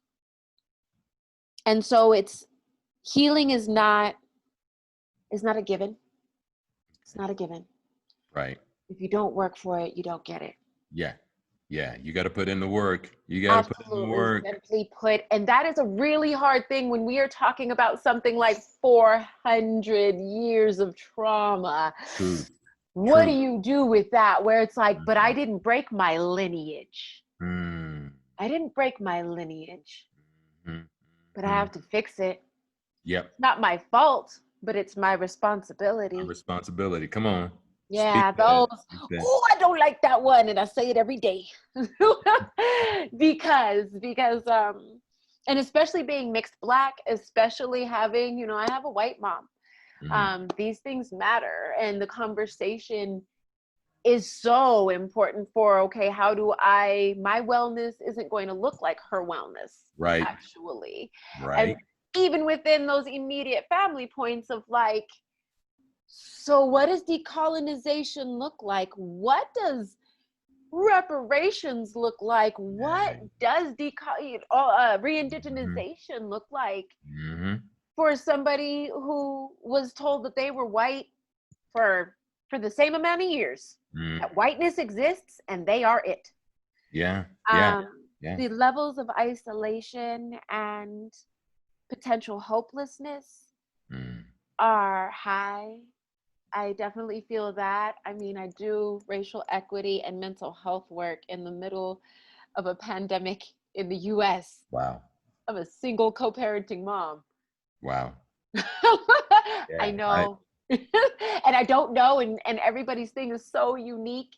so healing is not a given. It's not a given. Right. If you don't work for it, you don't get it. Yeah. You got to put in the work. You got to put in the work. Simply put, and that is a really hard thing when we are talking about something like 400 years of trauma. What do you do with that? Where it's like, but I didn't break my lineage. I didn't break my lineage, but I have to fix it. Yep. It's not my fault, but it's my responsibility. Responsibility. Come on. Yeah, those. Oh, I don't like that one, and I say it every day because, and especially being mixed Black, especially having, you know, I have a white mom. These things matter, and the conversation is so important for, okay, how do my wellness isn't going to look like her wellness, right? Actually, right. And even within those immediate family points of like, so what does decolonization look like? What does reparations look like? What does re-indigenization look like for somebody who was told that they were white for the same amount of years? That whiteness exists and they are it. The levels of isolation and potential hopelessness are high. I definitely feel that. I mean, I do racial equity and mental health work in the middle of a pandemic in the US. Wow. I'm a single co-parenting mom. Wow. I know. And I don't know, and everybody's thing is so unique.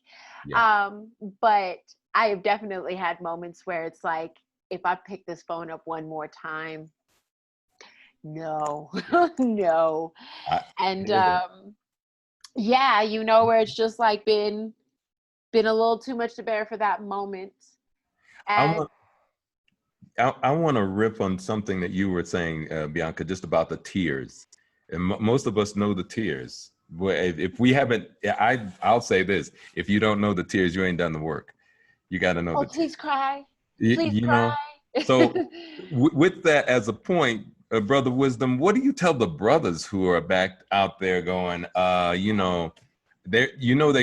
But I have definitely had moments where it's like, if I pick this phone up one more time, no. And yeah, you know, where it's just like been a little too much to bear for that moment. And I want to rip on something that you were saying, Bianca, just about the tears. And most of us know the tears. If we haven't, I'll say this: if you don't know the tears, you ain't done the work. You got to know. Oh, the please tears. cry. Please know. cry. So, with that as a point, Brother Wisdom, what do you tell the brothers who are back out there going, you know, they're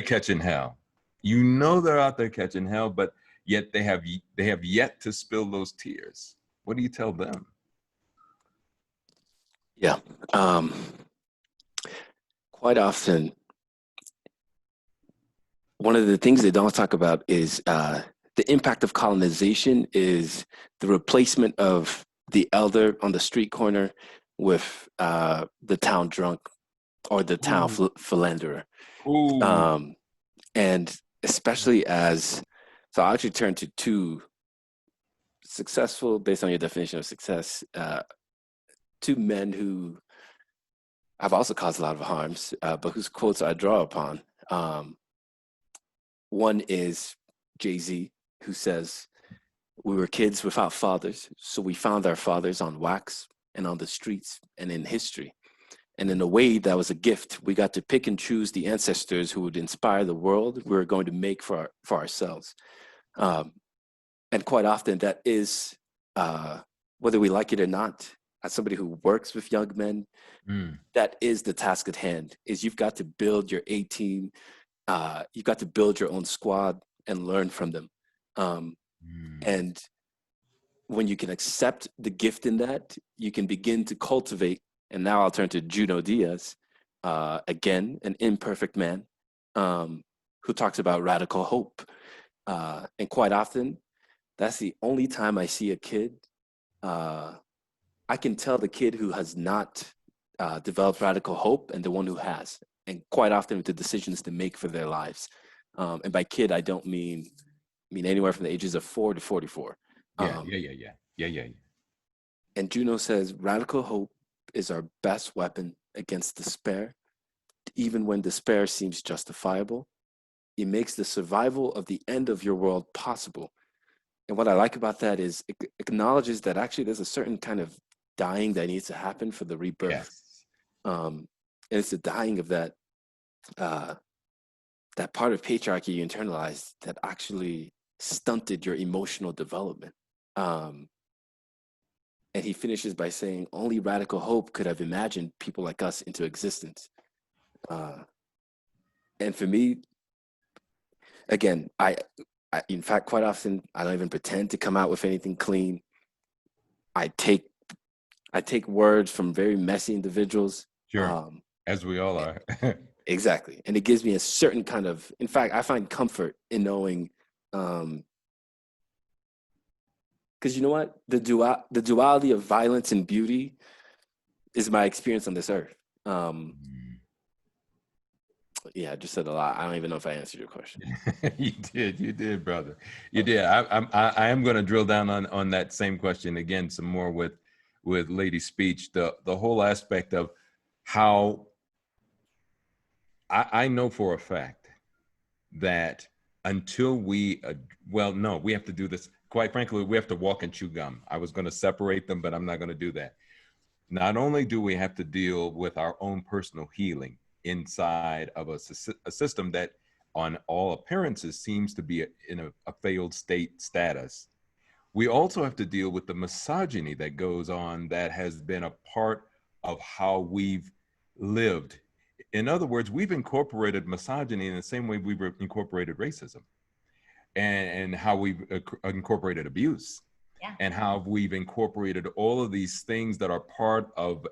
catching hell. You know they're out there catching hell, but yet they have yet to spill those tears. What do you tell them? Yeah. Quite often, one of the things they don't talk about is the impact of colonization is the replacement of the elder on the street corner with the town drunk or the town philanderer. And especially so I'll actually turn to two successful, based on your definition of success, two men who have also caused a lot of harms, but whose quotes I draw upon. One is Jay-Z, who says, "We were kids without fathers, so we found our fathers on wax and on the streets and in history. And in a way, that was a gift. We got to pick and choose the ancestors who would inspire the world we were going to make for ourselves." And quite often that is, whether we like it or not, as somebody who works with young men, that is the task at hand, is you've got to build your A team. You've got to build your own squad and learn from them. And when you can accept the gift in that, you can begin to cultivate. And now I'll turn to Junot Diaz, again, an imperfect man, who talks about radical hope. And quite often, that's the only time I see a kid. I can tell the kid who has not developed radical hope and the one who has. And quite often with the decisions to make for their lives. And by kid, I don't mean anywhere from the ages of 4 to 44. Yeah. And Junot says, radical hope is our best weapon against despair. Even when despair seems justifiable, it makes the survival of the end of your world possible. And what I like about that is it acknowledges that actually there's a certain kind of dying that needs to happen for the rebirth. Yes. And it's the dying of that part of patriarchy you internalized that actually stunted your emotional development. And he finishes by saying, only radical hope could have imagined people like us into existence. And for me, again, I in fact, quite often, I don't even pretend to come out with anything clean. I take words from very messy individuals. Sure, as we all are. Exactly. And it gives me a certain kind of, in fact, I find comfort in knowing, because you know what? The duality of violence and beauty is my experience on this earth. Yeah, I just said a lot. I don't even know if I answered your question. You did, brother. You did. I am going to drill down on that same question again some more with Lady Speech. The whole aspect of how I know for a fact that until we have to do this. Quite frankly, we have to walk and chew gum. I was going to separate them, but I'm not going to do that. Not only do we have to deal with our own personal healing inside of a system that on all appearances seems to be in a failed state status. We also have to deal with the misogyny that goes on that has been a part of how we've lived. In other words, we've incorporated misogyny in the same way we've incorporated racism, and how we've incorporated abuse, and how we've incorporated all of these things that are part of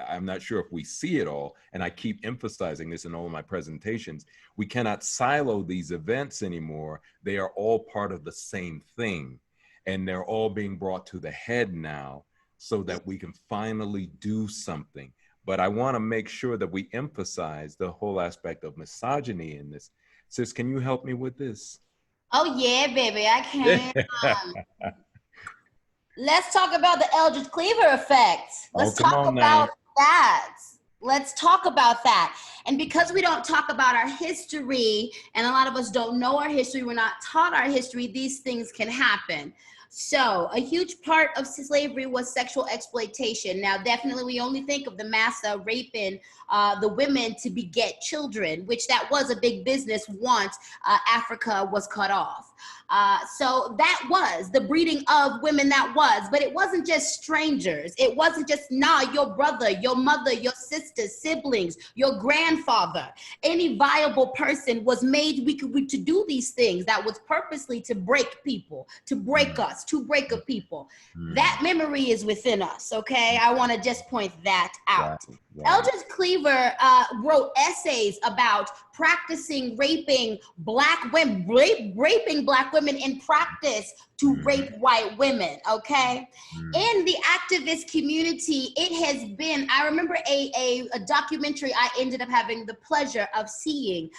I'm not sure if we see it all, and I keep emphasizing this in all of my presentations. We cannot silo these events anymore. They are all part of the same thing, and they're all being brought to the head now so that we can finally do something. But I want to make sure that we emphasize the whole aspect of misogyny in this. Sis, can you help me with this? Oh yeah, baby, I can. Let's talk about the Eldridge Cleaver effect. Let's talk about that. Let's talk about that. And because we don't talk about our history, and a lot of us don't know our history, we're not taught our history, these things can happen. So a huge part of slavery was sexual exploitation. Now, definitely we only think of the massa raping the women to beget children, which that was a big business once Africa was cut off. So that was the breeding of women, but it wasn't just strangers. It wasn't just, your brother, your mother, your sister, siblings, your grandfather. Any viable person was made to do these things that was purposely to break people, to break us, to break a people. That memory is within us, okay? I want to just point that out. Eldridge Cleaver wrote essays about practicing raping black women, raping black women in practice to rape white women, okay? In the activist community, it has been, I remember a documentary I ended up having the pleasure of seeing,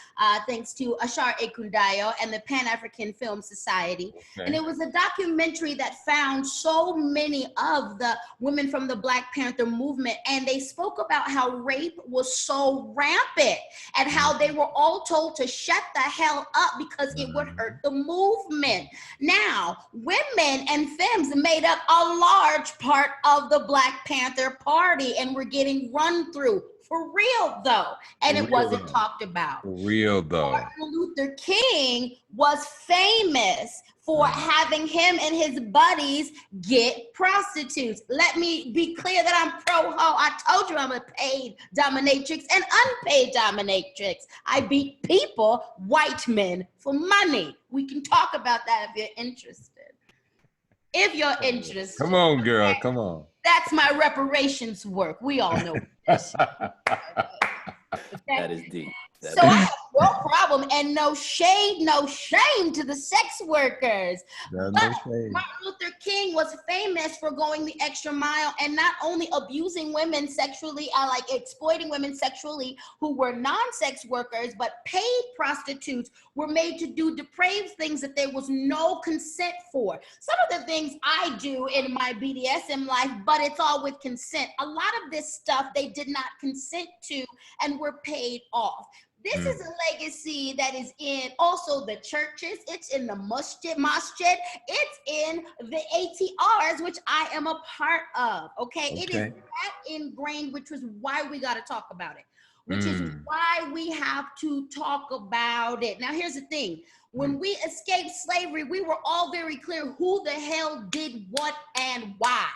thanks to Ashar Ekundayo and the Pan-African Film Society. And it was a documentary that found so many of the women from the Black Panther movement, and they spoke about how rape was so rampant and how they were all told to shut the hell up because it would hurt the movement. Now, women and femmes made up a large part of the Black Panther Party and were getting run through. For real, though. And it wasn't talked about. For real, though. Martin Luther King was famous for having him and his buddies get prostitutes. Let me be clear that I'm pro-ho. I told you I'm a paid dominatrix and unpaid dominatrix. I beat people, white men, for money. We can talk about that if you're interested. If you're interested. Come on, girl, come on. That's my reparations work. We all know this. That is deep. So I have no problem and no shame to the sex workers. But Martin Luther King was famous for going the extra mile and not only abusing women sexually, like exploiting women sexually who were non-sex workers, but paid prostitutes were made to do depraved things that there was no consent for. Some of the things I do in my BDSM life, but it's all with consent. A lot of this stuff they did not consent to and were paid off. This is a legacy that is in also the churches. It's in the masjid. It's in the ATRs, which I am a part of. Okay, it is that ingrained, which was why we got to talk about it. Which is why we have to talk about it. Now, here's the thing. When we escaped slavery, we were all very clear who the hell did what and why.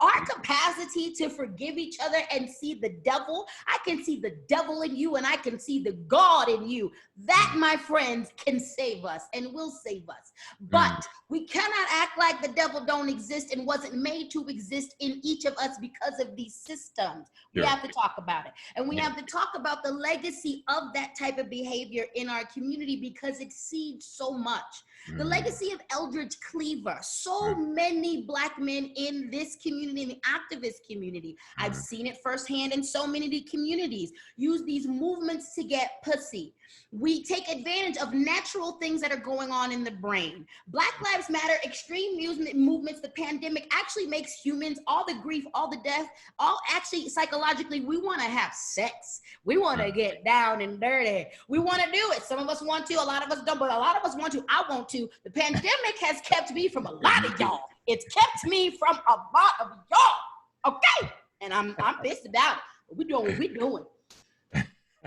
Our capacity to forgive each other and see the devil, I can see the devil in you and I can see the God in you. That, my friends, can save us and will save us. But we cannot act like the devil don't exist and wasn't made to exist in each of us because of these systems. We have to talk about it. And we have to talk about the legacy of that type of behavior in our community because it seeds so much. The legacy of Eldridge Cleaver, so many Black men in this community, in the activist community, I've seen it firsthand in so many communities, use these movements to get pussy. We take advantage of natural things that are going on in the brain. Black Lives Matter, extreme movements, the pandemic actually makes humans, all the grief, all the death, all actually psychologically, we want to have sex. We want to get down and dirty. We want to do it. Some of us want to, a lot of us don't, but a lot of us want to. I want to. The pandemic has kept me from a lot of y'all. It's kept me from a lot of y'all. Okay? And I'm pissed about it. We're doing what we're doing.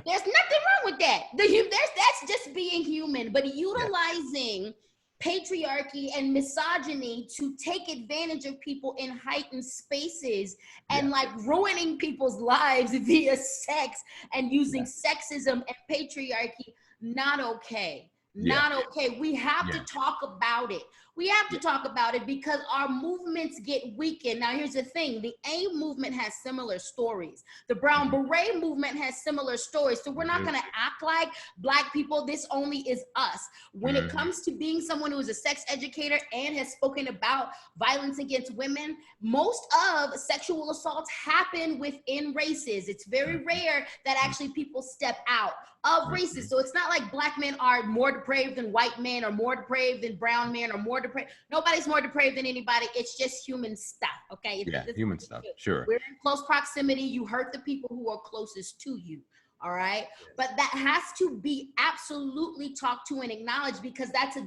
There's nothing wrong with that. That's just being human, but utilizing patriarchy and misogyny to take advantage of people in heightened spaces and like ruining people's lives via sex and using sexism and patriarchy, not okay. Not okay. We have to talk about it. We have to talk about it because our movements get weakened. Now, here's the thing. The AIM movement has similar stories. The Brown Beret movement has similar stories. So we're not going to act like Black people, this only is us. When it comes to being someone who is a sex educator and has spoken about violence against women, most of sexual assaults happen within races. It's very rare that actually people step out of races. So it's not like Black men are more depraved than white men or more depraved than brown men or more depraved. Nobody's more depraved than anybody. It's just human stuff, okay? Human stuff, sure. We're in close proximity. You hurt the people who are closest to you, all right? But that has to be absolutely talked to and acknowledged because that's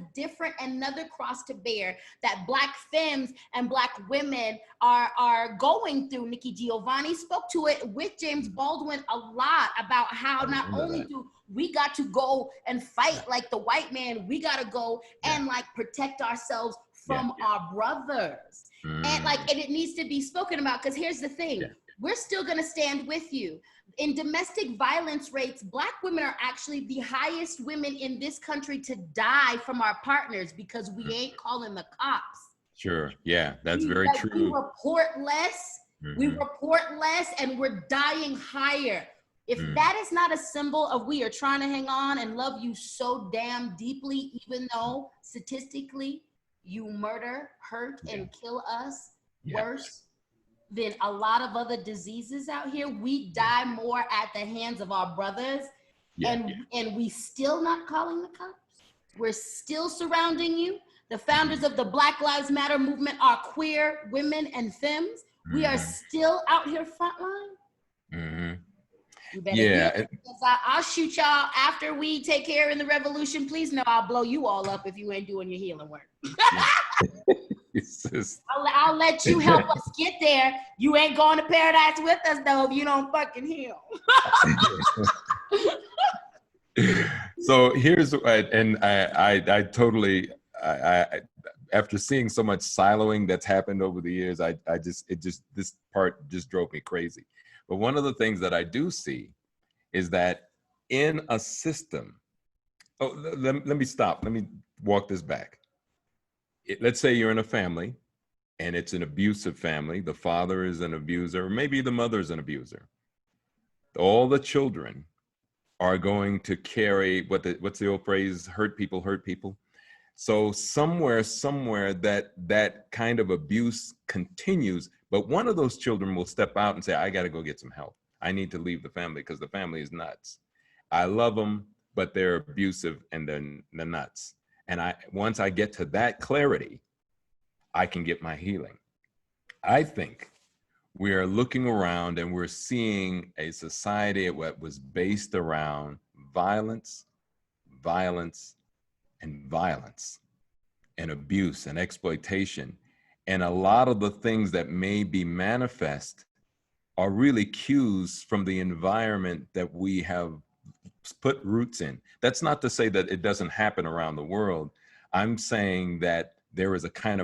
another cross to bear that Black femmes and Black women are going through. Nikki Giovanni spoke to it with James Baldwin a lot about how not only do we got to go and fight like the white man, we got to go and like protect ourselves from our brothers. And it needs to be spoken about because here's the thing. We're still going to stand with you. In domestic violence rates, Black women are actually the highest women in this country to die from our partners because we ain't calling the cops. Sure. Yeah, that's very true. We report less. We report less and we're dying higher. If that is not a symbol of we are trying to hang on and love you so damn deeply, even though statistically you murder, hurt, and kill us worse than a lot of other diseases out here. We die more at the hands of our brothers, and we still not calling the cops. We're still surrounding you. The founders of the Black Lives Matter movement are queer women and femmes. We are still out here frontline. You better I'll shoot y'all after we take care in the revolution. Please know I'll blow you all up if you ain't doing your healing work. I'll let you help us get there. You ain't going to paradise with us though if you don't fucking heal. So here's and I totally after seeing so much siloing that's happened over the years, this part just drove me crazy. But one of the things that I do see is that in a system, let me stop. Let me walk this back. Let's say you're in a family and it's an abusive family. The father is an abuser, or maybe the mother is an abuser. All the children are going to carry what's the old phrase? Hurt people hurt people. So somewhere that kind of abuse continues, but one of those children will step out and say, I got to go get some help. I need to leave the family because the family is nuts. I love them, but they're abusive and they're nuts. And once I get to that clarity, I can get my healing. I think we are looking around and we're seeing a society that was based around violence, and abuse and exploitation. And a lot of the things that may be manifest are really cues from the environment that we have put roots in. That's not to say that it doesn't happen around the world. I'm saying that there's an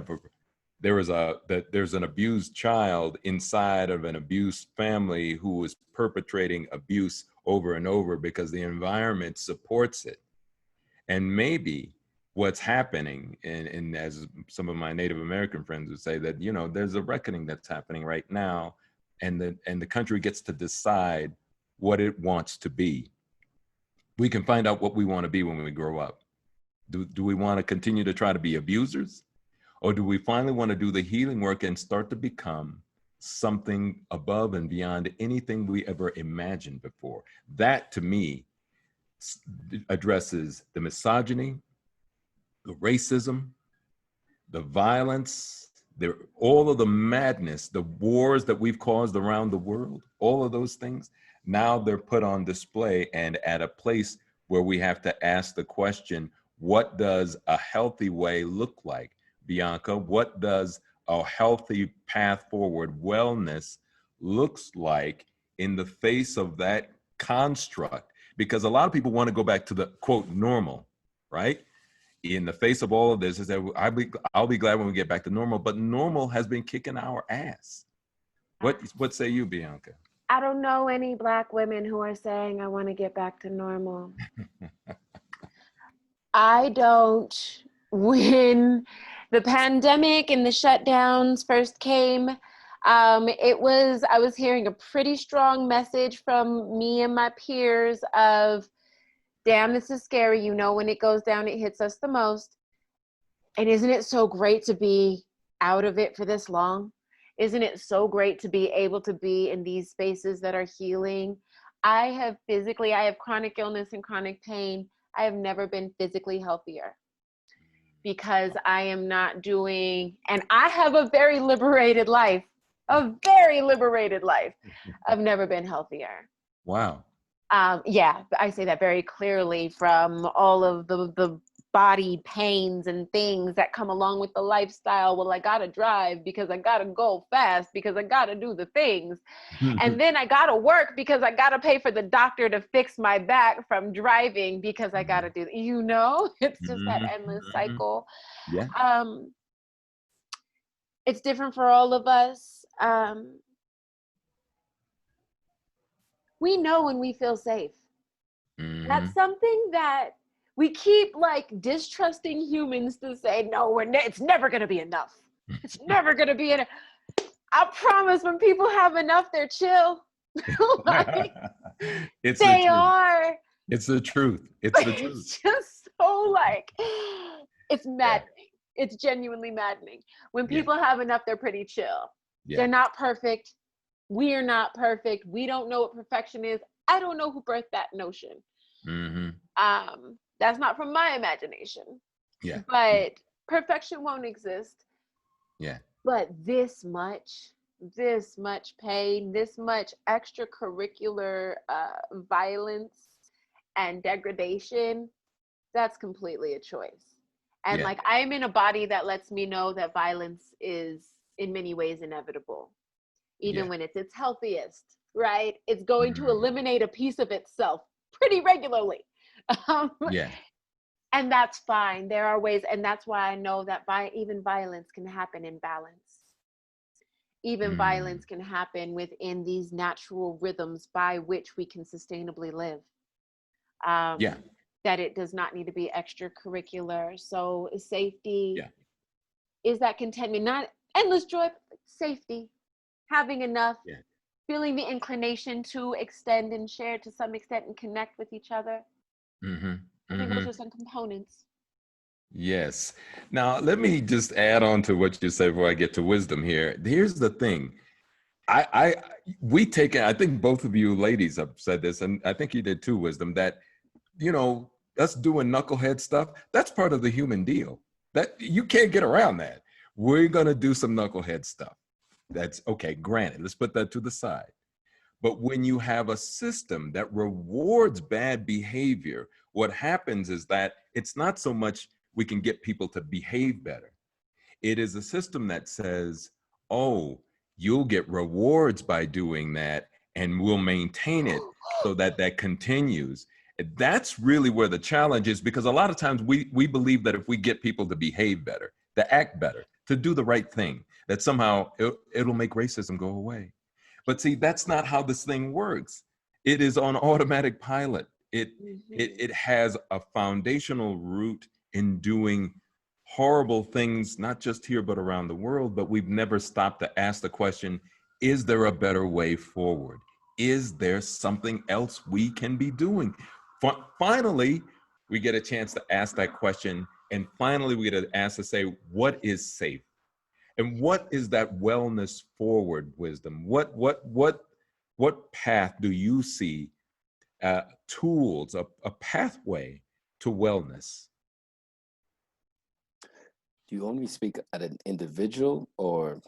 abused child inside of an abused family who is perpetrating abuse over and over because the environment supports it. And maybe what's happening, and as some of my Native American friends would say, that, there's a reckoning that's happening right now, and the country gets to decide what it wants to be. We can find out what we want to be when we grow up. Do we want to continue to try to be abusers? Or do we finally want to do the healing work and start to become something above and beyond anything we ever imagined before? That, to me, addresses the misogyny, the racism, the violence, all of the madness, the wars that we've caused around the world, all of those things. Now they're put on display and at a place where we have to ask the question, what does a healthy way look like? Bianca, what does a healthy path forward wellness looks like in the face of that construct? because a lot of people want to go back to the quote normal, right? In the face of all of this, is that I'll be glad when we get back to normal, but normal has been kicking our ass. What say you, Bianca? I don't know any Black women who are saying, I want to get back to normal. I don't. When the pandemic and the shutdowns first came, I was hearing a pretty strong message from me and my peers of, damn, this is scary. You know, when it goes down, it hits us the most. And isn't it so great to be out of it for this long? Isn't it so great to be able to be in these spaces that are healing? I have chronic illness and chronic pain. I have never been physically healthier because I am not doing, and I have a very liberated life, I've never been healthier. Wow. Yeah, I say that very clearly from all of the body pains and things that come along with the lifestyle. Well, I gotta drive because I gotta go fast because I gotta do the things. And then I gotta work because I gotta pay for the doctor to fix my back from driving because I gotta do, it's just that endless cycle. Yeah. It's different for all of us. We know when we feel safe. That's something that we keep like distrusting humans to say, no, it's never going to be enough. It's never going to be enough. I promise when people have enough, they're chill. Like, It's they the truth. are. It's the truth. It's the truth. It's just so like, it's maddening. Yeah. It's genuinely maddening. When people have enough, they're pretty chill. Yeah. They're not perfect. We are not perfect. We don't know what perfection is. I don't know who birthed that notion. That's not from my imagination. Yeah. But perfection won't exist. Yeah. But this much pain, this much extracurricular violence and degradation, that's completely a choice. And like, I am in a body that lets me know that violence is in many ways inevitable. Even when it's its healthiest, right? It's going to eliminate a piece of itself pretty regularly. And that's fine. There are ways, and that's why I know that even violence can happen in balance. Even violence can happen within these natural rhythms by which we can sustainably live. That it does not need to be extracurricular. So safety is that contentment, not endless joy, but safety. Having enough, feeling the inclination to extend and share to some extent and connect with each other. I think those are some components. Yes. Now, let me just add on to what you said before I get to wisdom here. Here's the thing. I think both of you ladies have said this, and I think you did too, Wisdom, that, us doing knucklehead stuff, that's part of the human deal. That you can't get around that. We're going to do some knucklehead stuff. That's okay, granted, let's put that to the side. But when you have a system that rewards bad behavior, what happens is that it's not so much we can get people to behave better. It is a system that says, oh, you'll get rewards by doing that, and we'll maintain it so that that continues. That's really where the challenge is, because a lot of times we believe that if we get people to behave better, to act better, to do the right thing, that somehow it'll make racism go away. But see, that's not how this thing works. It is on automatic pilot. It has a foundational root in doing horrible things, not just here, but around the world. But we've never stopped to ask the question, is there a better way forward? Is there something else we can be doing? Finally, we get a chance to ask that question. And finally, we get a chance to say, what is safe? And what is that wellness forward, Wisdom? What path do you see, tools, a pathway to wellness? Do you want me to speak at an individual or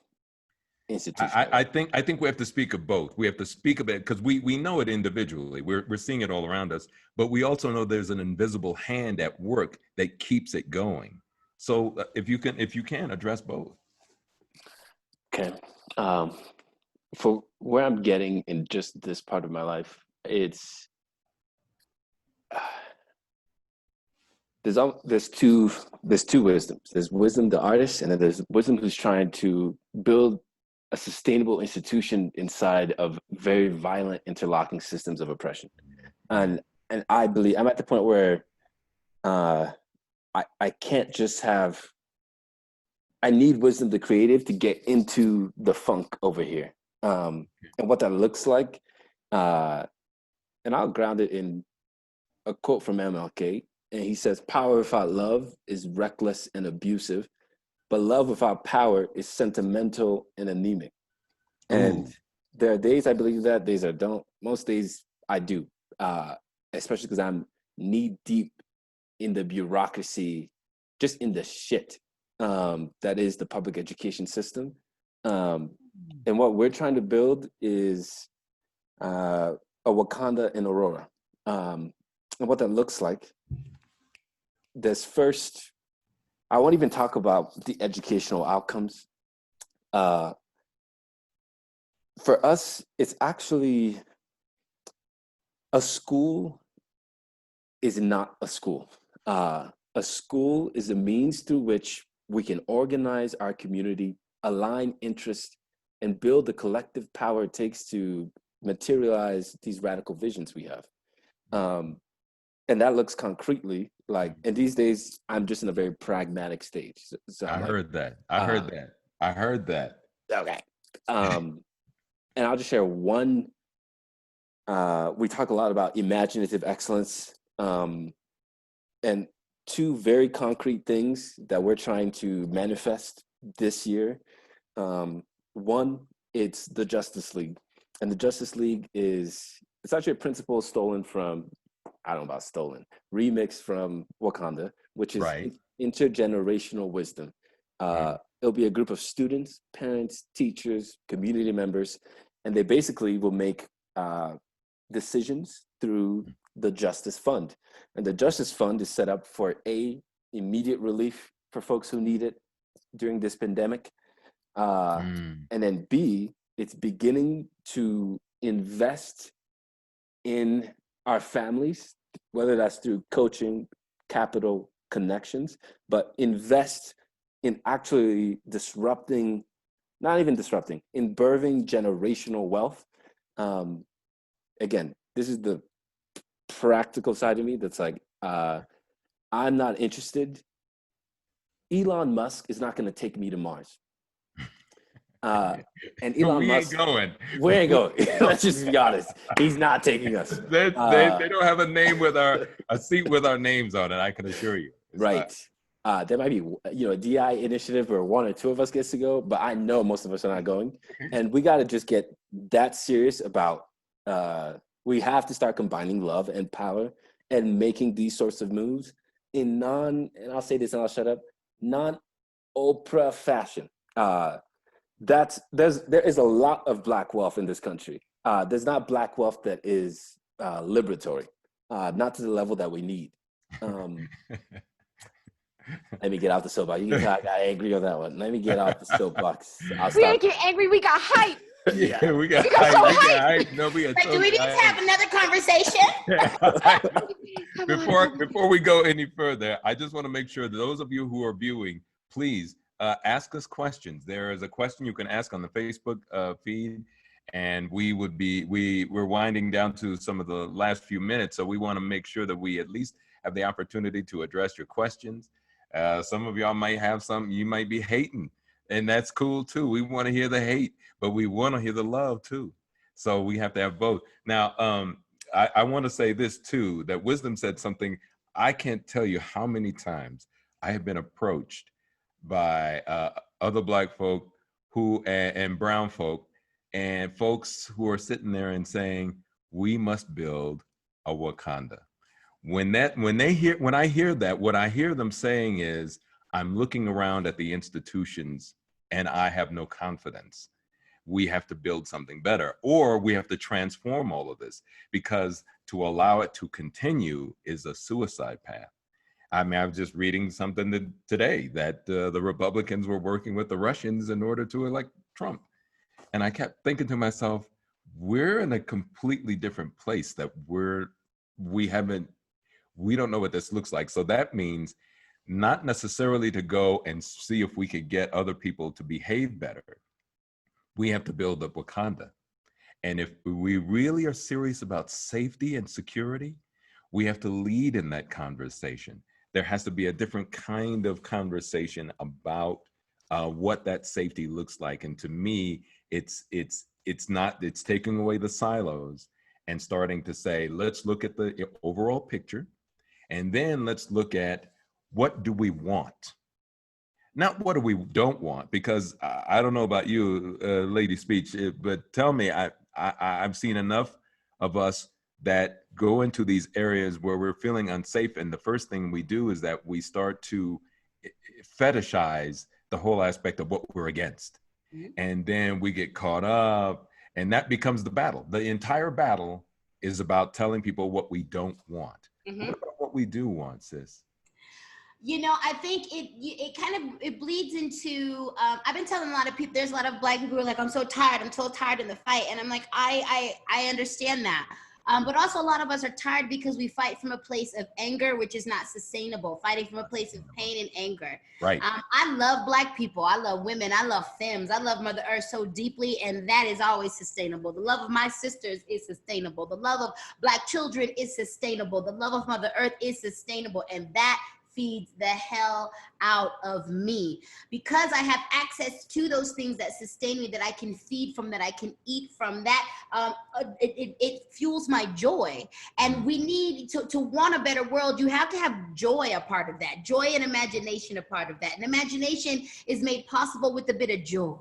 institutional? I think we have to speak of both. We have to speak of it because we know it individually. We're seeing it all around us, but we also know there's an invisible hand at work that keeps it going. So if you can address both. Okay. For where I'm getting in just this part of my life, it's there's two wisdoms. There's wisdom, the artist, and then there's wisdom who's trying to build a sustainable institution inside of very violent interlocking systems of oppression. And I believe I'm at the point where I can't just have, I need wisdom, the creative, to get into the funk over here. And what that looks like, and I'll ground it in a quote from MLK. And he says, "Power without love is reckless and abusive, but love without power is sentimental and anemic." And there are days I believe that, days I don't. Most days I do, especially because I'm knee deep in the bureaucracy, just in the shit that is the public education system. And what we're trying to build is a Wakanda in Aurora. And what that looks like, there's first, I won't even talk about the educational outcomes. For us, it's actually, a school is not a school. A school is a means through which we can organize our community, align interests, and build the collective power it takes to materialize these radical visions we have. And that looks concretely like, and these days I'm just in a very pragmatic stage. So I heard that. I heard that. Okay. And I'll just share one. We talk a lot about imaginative excellence, and two very concrete things that we're trying to manifest this year. One, it's the Justice League. And the Justice League it's actually a principle stolen from, I don't know about stolen, remixed from Wakanda, which is intergenerational wisdom. It'll be a group of students, parents, teachers, community members, and they basically will make decisions through the Justice Fund. And the Justice Fund is set up for immediate relief for folks who need it during this pandemic. And then B, it's beginning to invest in our families, whether that's through coaching, capital, connections, but invest in actually disrupting, not even disrupting, in birthing generational wealth. Again, this is the practical side of me that's like, I'm not interested. Elon Musk is not going to take me to Mars. And Elon Musk, we ain't going. Let's just be honest. He's not taking us. They don't have a name with a seat with our names on it, I can assure you. It's right. There might be, a DI initiative where one or two of us gets to go, but I know most of us are not going. And we got to just get that serious about, we have to start combining love and power and making these sorts of moves in and I'll say this and I'll shut up, non-Oprah fashion. There is a lot of Black wealth in this country. There's not Black wealth that is liberatory, not to the level that we need. Let me get out the soapbox. You can tell I got angry on that one. Let me get out the soapbox. We didn't get angry. We got hype. Yeah, we got hype. No, we got But do we need to have another conversation? Before we go any further, I just want to make sure that those of you who are viewing, please ask us questions. There is a question you can ask on the Facebook feed, and we're winding down to some of the last few minutes, so we want to make sure that we at least have the opportunity to address your questions. Some of y'all might have some you might be hating, and that's cool too. We want to hear the hate, but we want to hear the love too. So we have to have both. Now, I want to say this too, that Wisdom said something. I can't tell you how many times I have been approached by other Black folk and brown folk and folks who are sitting there and saying, we must build a Wakanda. When I hear that, what I hear them saying is, I'm looking around at the institutions and I have no confidence. We have to build something better, or we have to transform all of this, because to allow it to continue is a suicide path. I mean, I was just reading something today that the Republicans were working with the Russians in order to elect Trump. And I kept thinking to myself, we're in a completely different place, that we don't know what this looks like. So that means not necessarily to go and see if we could get other people to behave better. We have to build up Wakanda. And if we really are serious about safety and security, we have to lead in that conversation. There has to be a different kind of conversation about what that safety looks like. And to me, it's taking away the silos and starting to say, let's look at the overall picture, and then let's look at what do we want? Not what do we don't want, because I don't know about you, Lady Speech, but tell me, I've seen enough of us that go into these areas where we're feeling unsafe, and the first thing we do is that we start to fetishize the whole aspect of what we're against. Mm-hmm. And then we get caught up, and that becomes the battle. The entire battle is about telling people what we don't want. Mm-hmm. What about what we do want, sis? You know, I think it bleeds into, I've been telling a lot of people, there's a lot of Black people who are like, I'm so tired in the fight. And I'm like, I understand that. But also a lot of us are tired because we fight from a place of anger, which is not sustainable, fighting from a place of pain and anger. Right. I love Black people. I love women. I love femmes. I love Mother Earth so deeply, and that is always sustainable. The love of my sisters is sustainable. The love of Black children is sustainable. The love of Mother Earth is sustainable, and that feeds the hell out of me, because I have access to those things that sustain me, that I can feed from, that I can eat from. That it fuels my joy. And we need to want a better world. You have to have joy a part of that, joy and imagination a part of that. And imagination is made possible with a bit of joy.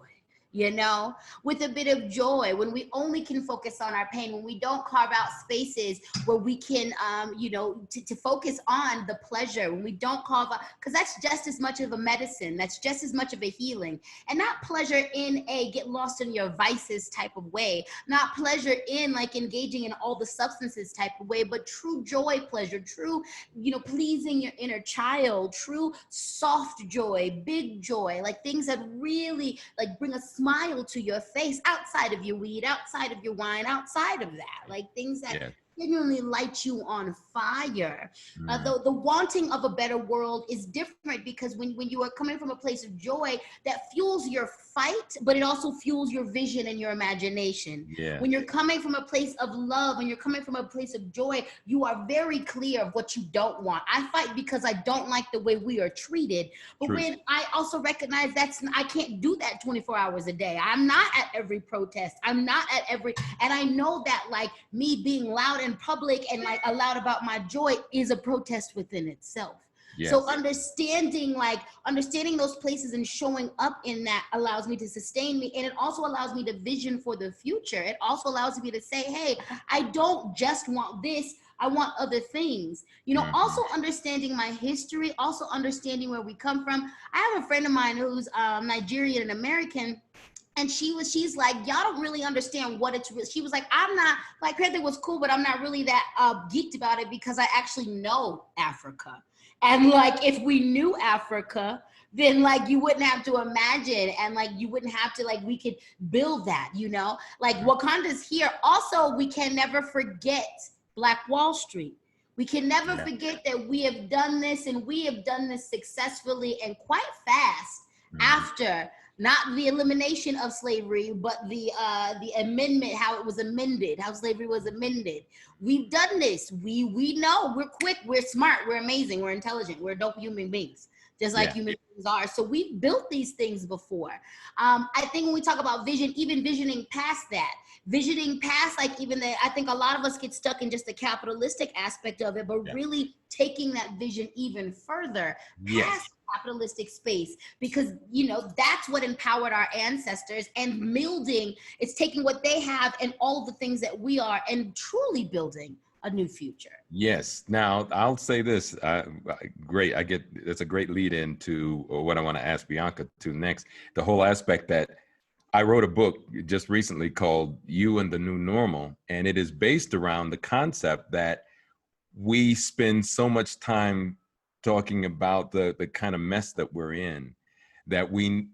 You know, with a bit of joy, when we only can focus on our pain, when we don't carve out spaces where we can, you know, to focus on the pleasure, when we don't carve out, because that's just as much of a medicine, that's just as much of a healing. And not pleasure in a get lost in your vices type of way, not pleasure in like engaging in all the substances type of way, but true joy pleasure, true, you know, pleasing your inner child, true soft joy, big joy, like things that really like bring a smile to your face, outside of your weed, outside of your wine, outside of that, like things that genuinely light you on fire. The wanting of a better world is different, because when you are coming from a place of joy, that fuels your fight, but it also fuels your vision and your imagination. Yeah. When you're coming from a place of love and you're coming from a place of joy, you are very clear of what you don't want. I fight because I don't like the way we are treated. But when I also recognize I can't do that 24 hours a day. I'm not at every protest. I'm not at every, and I know that like me being loud in public and like loud about my joy is a protest within itself. Yes. So understanding those places and showing up in that allows me to sustain me. And it also allows me to vision for the future. It also allows me to say, hey, I don't just want this, I want other things. You know, also understanding my history, also understanding where we come from. I have a friend of mine who's Nigerian and American. And she's like, y'all don't really understand what it's really. She was like, I'm not, like, Credit was cool, but I'm not really that geeked about it because I actually know Africa. And like, if we knew Africa, then like you wouldn't have to imagine, and like you wouldn't have to, like, we could build that, you know? Like Wakanda's here. Also, we can never forget Black Wall Street. We can never forget that we have done this, and we have done this successfully and quite fast after not the elimination of slavery, but the amendment, how it was amended, how slavery was amended. We've done this. We know, we're quick, we're smart, we're amazing, we're intelligent, we're dope human beings, just like human beings are. So we've built these things before. I think when we talk about vision, even visioning past that, visioning past like even the, I think a lot of us get stuck in just the capitalistic aspect of it, but really taking that vision even further past capitalistic space, because you know that's what empowered our ancestors, and melding, it's taking what they have and all the things that we are and truly building a new future. Yes. Now I'll say this, great. That's a great lead into what I want to ask Bianca to next. The whole aspect that I wrote a book just recently called You and the New Normal, and it is based around the concept that we spend so much time talking about the kind of mess that we're in, that we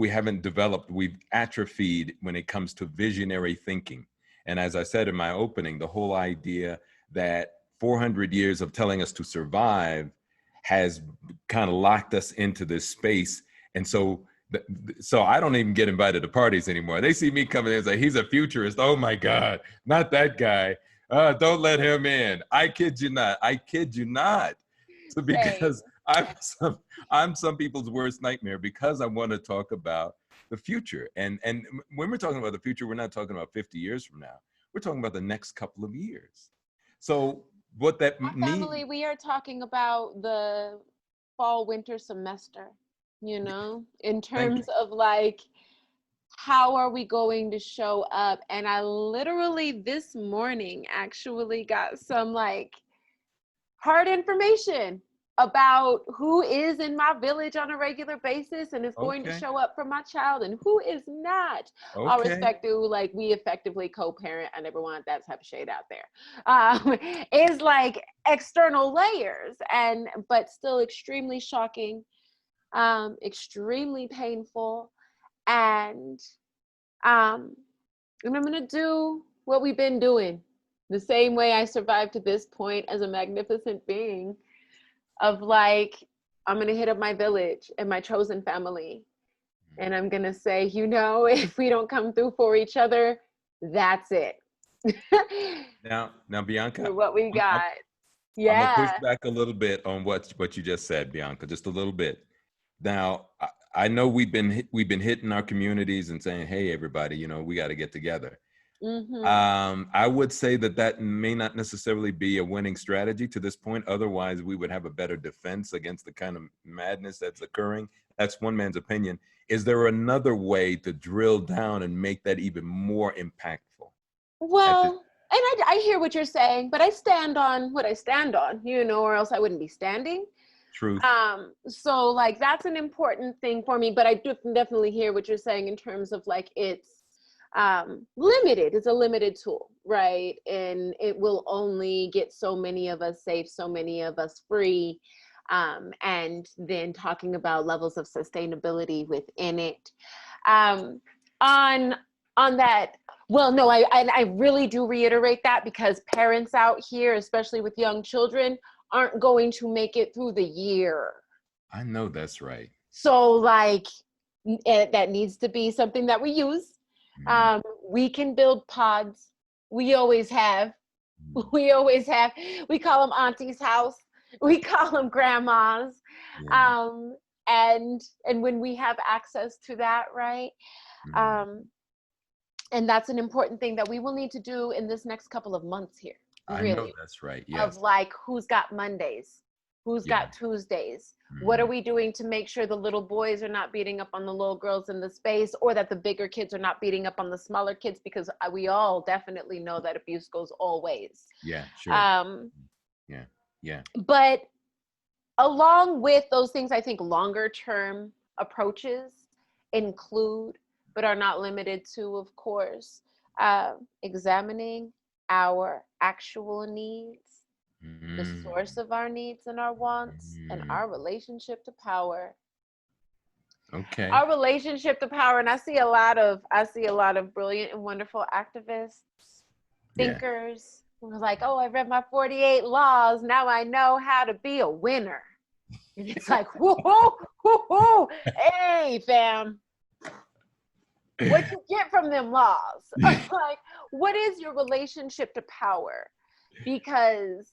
haven't developed, we've atrophied when it comes to visionary thinking. And as I said in my opening, the whole idea that 400 years of telling us to survive has kind of locked us into this space. And so I don't even get invited to parties anymore. They see me coming in and say, he's a futurist. Oh my God, not that guy. Don't let him in. I kid you not. I kid you not. So because I'm some people's worst nightmare, because I want to talk about the future. And when we're talking about the future, we're not talking about 50 years from now. We're talking about the next couple of years. So what that means. Family, we are talking about the fall winter semester, you know, in terms of like, how are we going to show up? And I literally this morning actually got some like hard information about who is in my village on a regular basis and is going to show up for my child and who is not. All respect to, like, we effectively co-parent. I never want that type of shade out there. Is like external layers, but still extremely shocking, extremely painful. And I'm gonna do what we've been doing the same way I survived to this point as a magnificent being, of like, I'm gonna hit up my village and my chosen family, and I'm gonna say, you know, if we don't come through for each other, that's it. Now, Bianca, what we got. I'm gonna push back a little bit on what you just said, Bianca, just a little bit. Now, I know we've been hitting our communities and saying, hey, everybody, you know, we got to get together. I would say that may not necessarily be a winning strategy to this point. Otherwise, we would have a better defense against the kind of madness that's occurring. That's one man's opinion. Is there another way to drill down and make that even more impactful? Well, and I hear what you're saying, but I stand on what I stand on, you know, or else I wouldn't be standing. Truth. So like, that's an important thing for me, but I do definitely hear what you're saying in terms of like, it's limited. It's a limited tool, right? And it will only get so many of us safe, so many of us free. And then talking about levels of sustainability within it. On that, well, no, I really do reiterate that, because parents out here, especially with young children, aren't going to make it through the year. I know that's right. So like, that needs to be something that we use. We can build pods. We always have. We call them Auntie's house. We call them grandma's. And when we have access to that, right? And that's an important thing that we will need to do in this next couple of months here. Really. I know that's right. Yes. Of like, who's got Mondays? Who's got Tuesdays? What are we doing to make sure the little boys are not beating up on the little girls in the space, or that the bigger kids are not beating up on the smaller kids? Because we all definitely know that abuse goes all ways. Yeah, sure. But along with those things, I think longer term approaches include, but are not limited to, of course, examining our actual needs, the source of our needs and our wants, and our relationship to power. Our relationship to power. And I see a lot of brilliant and wonderful activists, thinkers, who are like, oh, I read my 48 laws, now I know how to be a winner. And it's like, whoo, hey, fam. What you get from them laws? Like, what is your relationship to power? Because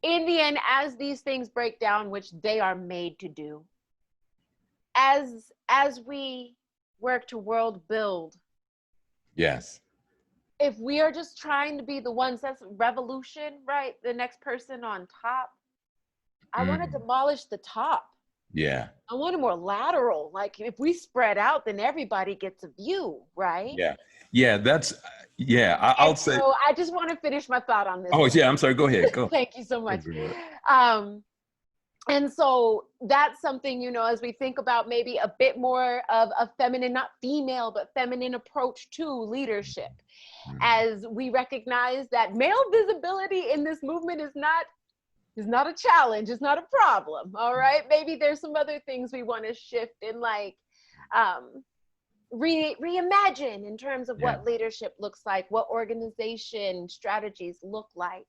in the end, as these things break down, which they are made to do, as we work to world build, yes, if we are just trying to be the ones, that's revolution, right? The next person on top. I want to demolish the top. Yeah. I want it more lateral. Like, if we spread out, then everybody gets a view, right? Yeah. Yeah, that's, I'll say. So I just want to finish my thought on this. Oh, yeah, I'm sorry. Go ahead. Go. Thank you so much. And so that's something, you know, as we think about maybe a bit more of a feminine, not female, but feminine approach to leadership, as we recognize that male visibility in this movement is not a challenge. It's not a problem. All right. Maybe there's some other things we want to shift and like reimagine in terms of what leadership looks like, what organization strategies look like.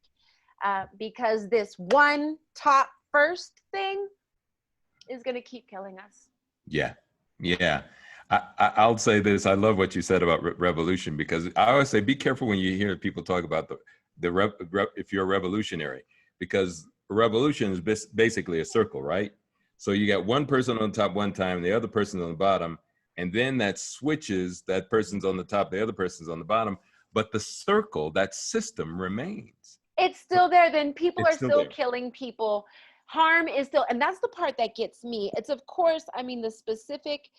because this one top first thing is going to keep killing us. Yeah. Yeah. I'll say this. I love what you said about revolution, because I always say, be careful when you hear people talk about if you're a revolutionary, because a revolution is basically a circle, right? So you got one person on top one time, the other person on the bottom, and then that switches, that person's on the top, the other person's on the bottom, but the circle, that system remains. It's still there. Then people It's are still there. killing people. Harm is still, and that's the part that gets me. It's, of course, I mean, the specific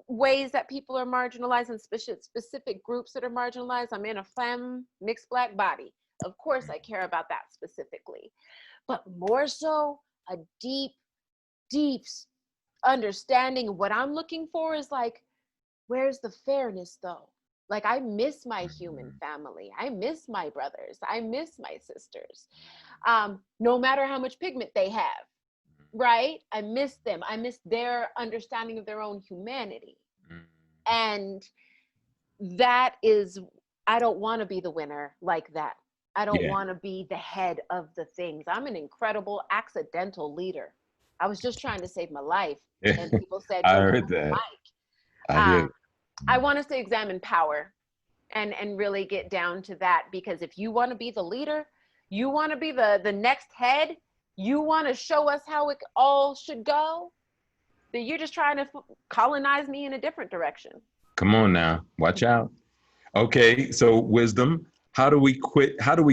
ways that people are marginalized and specific groups that are marginalized. I'm in a femme mixed Black body. Of course, I care about that specifically, but more so a deep, deep understanding. What I'm looking for is like, where's the fairness though? Like, I miss my human family. I miss my brothers. I miss my sisters. No matter how much pigment they have, right? I miss them. I miss their understanding of their own humanity. And that is, I don't want to be the winner like that. I don't want to be the head of the things. I'm an incredible accidental leader. I was just trying to save my life. And people said, I "Yo, heard get off the that. mic." I hear it. I want us to examine power and really get down to that, because if you want to be the leader, you want to be the next head, you want to show us how it all should go, then you're just trying to colonize me in a different direction. Come on now, watch out. Okay, so wisdom, how do we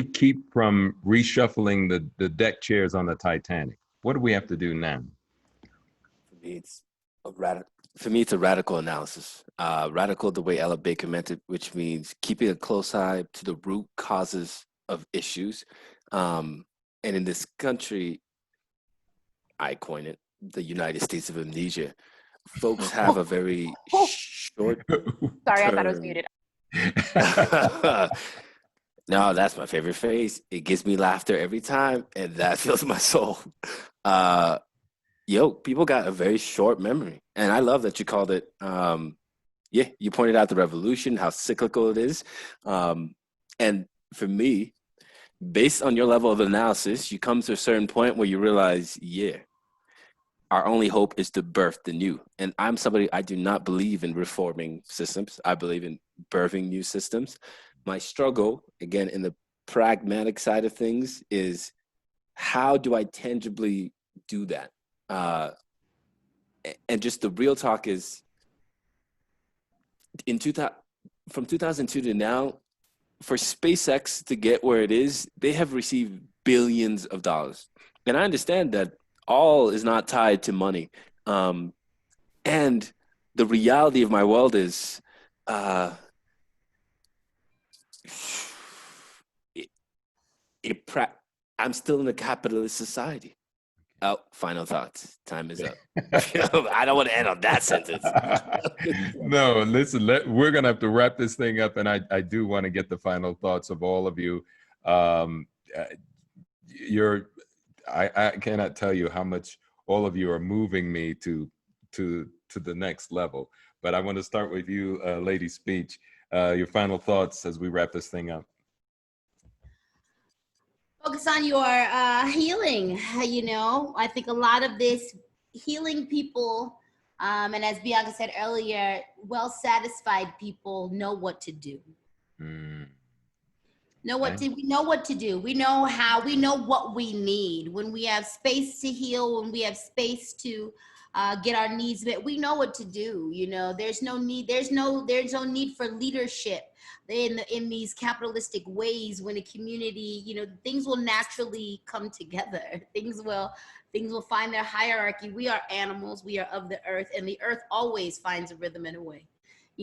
keep from reshuffling the deck chairs on the Titanic? What do we have to do now? For me, it's a radical analysis. Radical, the way Ella Baker meant it, which means keeping a close eye to the root causes of issues. And in this country, I coin it the United States of Amnesia. Folks have a very short. Sorry, I thought I was muted. No, that's my favorite phrase. It gives me laughter every time, and that fills my soul. People got a very short memory, and I love that you called it. You pointed out the revolution, how cyclical it is, and for me, based on your level of analysis, you come to a certain point where you realize, our only hope is to birth the new. And I'm somebody, I do not believe in reforming systems. I believe in birthing new systems. My struggle, again, in the pragmatic side of things, is how do I tangibly do that? And just the real talk is, from 2002 to now, for SpaceX to get where it is, they have received billions of dollars. And I understand that all is not tied to money. And the reality of my world is, I'm still in a capitalist society. Oh, final thoughts. Time is up. I don't want to end on that sentence. No, listen, we're going to have to wrap this thing up. And I do want to get the final thoughts of all of you. I cannot tell you how much all of you are moving me to the next level. But I want to start with you, Lady Speech. Your final thoughts as we wrap this thing up. Focus on your healing. I think a lot of this healing people, and as Bianca said earlier, well-satisfied people know what to do. We know what to do. We know how. We know what we need. When we have space to heal, when we have space to get our needs met, we know what to do. There's no need. There's no need for leadership in these capitalistic ways. When a community, things will naturally come together. Things will find their hierarchy. We are animals. We are of the earth, and the earth always finds a rhythm and a way.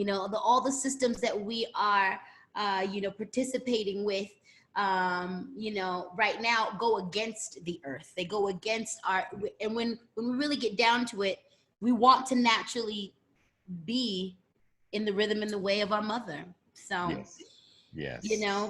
All the systems that we are participating with, right now go against the earth. They go against and when we really get down to it, we want to naturally be in the rhythm and the way of our mother. So, yes.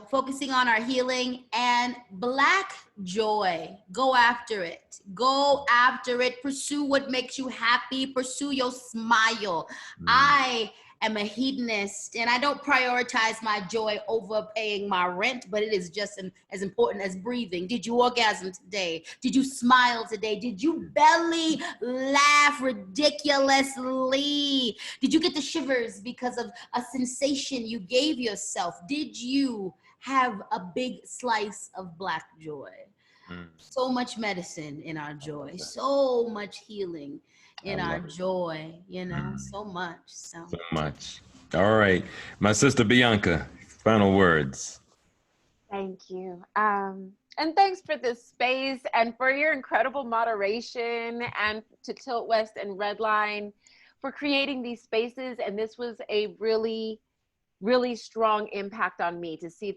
Focusing on our healing and Black joy, go after it. Go after it. Pursue what makes you happy. Pursue your smile. I am a hedonist and I don't prioritize my joy over paying my rent, but it is just as important as breathing. Did you orgasm today? Did you smile today? Did you belly laugh ridiculously? Did you get the shivers because of a sensation you gave yourself? Did you have a big slice of Black joy? So much medicine in our joy, so much healing in our joy, you know, so much. So much. All right. My sister Bianca, final words. Thank you. And thanks for this space and for your incredible moderation, and to Tilt West and Redline for creating these spaces. And this was a really, really strong impact on me to see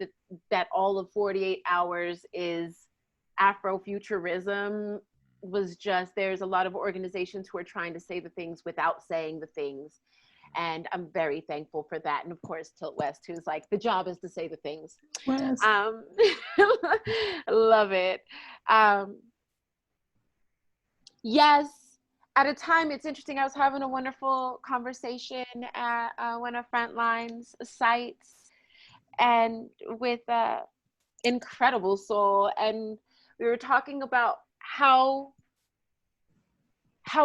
that all of 48 hours is Afrofuturism. Was just, there's a lot of organizations who are trying to say the things without saying the things. And I'm very thankful for that. And of course, Tilt West, who's like, the job is to say the things. Love it. Yes, at a time, it's interesting. I was having a wonderful conversation at one of Frontline's sites, and with incredible soul. And we were talking about how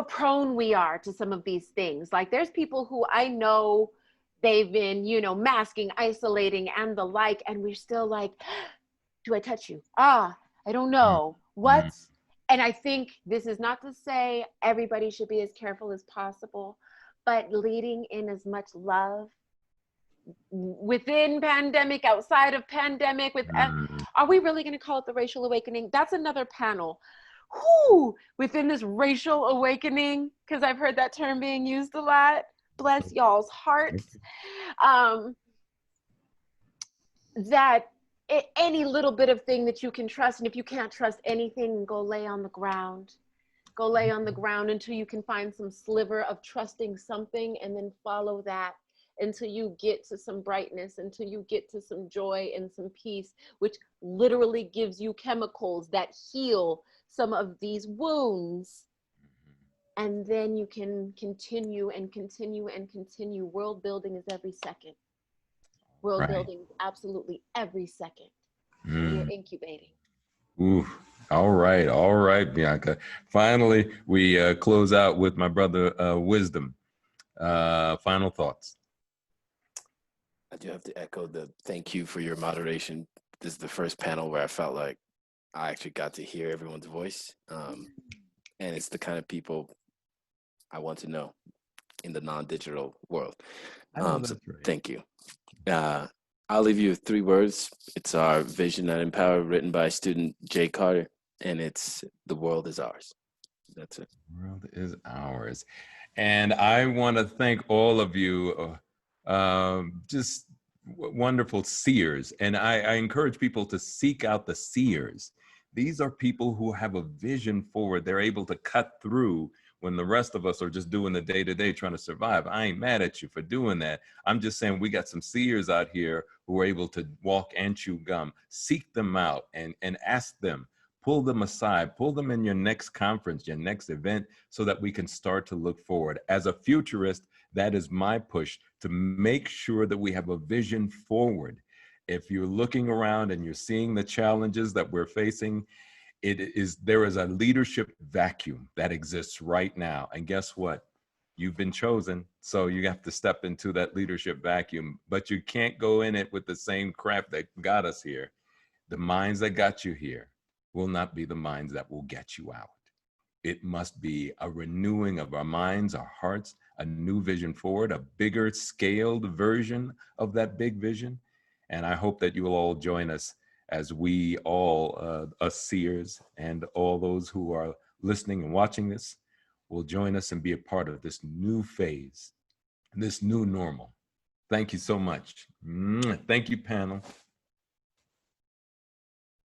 prone we are to some of these things. Like, there's people who I know, they've been, you know, masking, isolating, and the like, and we're still like, do I touch you? I don't know. What? And I think this is not to say everybody should be as careful as possible, but leading in as much love within pandemic, outside of pandemic, are we really going to call it the racial awakening? That's another panel. Within this racial awakening, because I've heard that term being used a lot. Bless y'all's hearts. That any little bit of thing that you can trust, and if you can't trust anything, go lay on the ground. Go lay on the ground until you can find some sliver of trusting something, and then follow that until you get to some brightness, until you get to some joy and some peace, which literally gives you chemicals that heal some of these wounds. And then you can continue and continue and continue. World building is every second. World building is absolutely every second. We're incubating. Ooh. All right, Bianca. Finally, we close out with my brother Wisdom. Final thoughts. I do have to echo the thank you for your moderation. This is the first panel where I felt like I actually got to hear everyone's voice. And it's the kind of people I want to know in the non-digital world. So thank you. I'll leave you with 3 words. It's our vision and empower, written by student Jay Carter, and it's the world is ours. That's it. The world is ours. And I want to thank all of you, just wonderful seers. And I encourage people to seek out the seers. These are people who have a vision forward. They're able to cut through when the rest of us are just doing the day-to-day trying to survive. I ain't mad at you for doing that. I'm just saying we got some seers out here who are able to walk and chew gum. Seek them out and ask them. Pull them aside, pull them in your next conference, your next event, so that we can start to look forward. As a futurist, that is my push, to make sure that we have a vision forward. If you're looking around and you're seeing the challenges that we're facing, there is a leadership vacuum that exists right now. And guess what? You've been chosen, so you have to step into that leadership vacuum, but you can't go in it with the same crap that got us here. The minds that got you here will not be the minds that will get you out. It must be a renewing of our minds, our hearts, a new vision forward, a bigger scaled version of that big vision. And I hope that you will all join us as we all, us seers and all those who are listening and watching this, will join us and be a part of this new phase, this new normal. Thank you so much. Thank you, panel.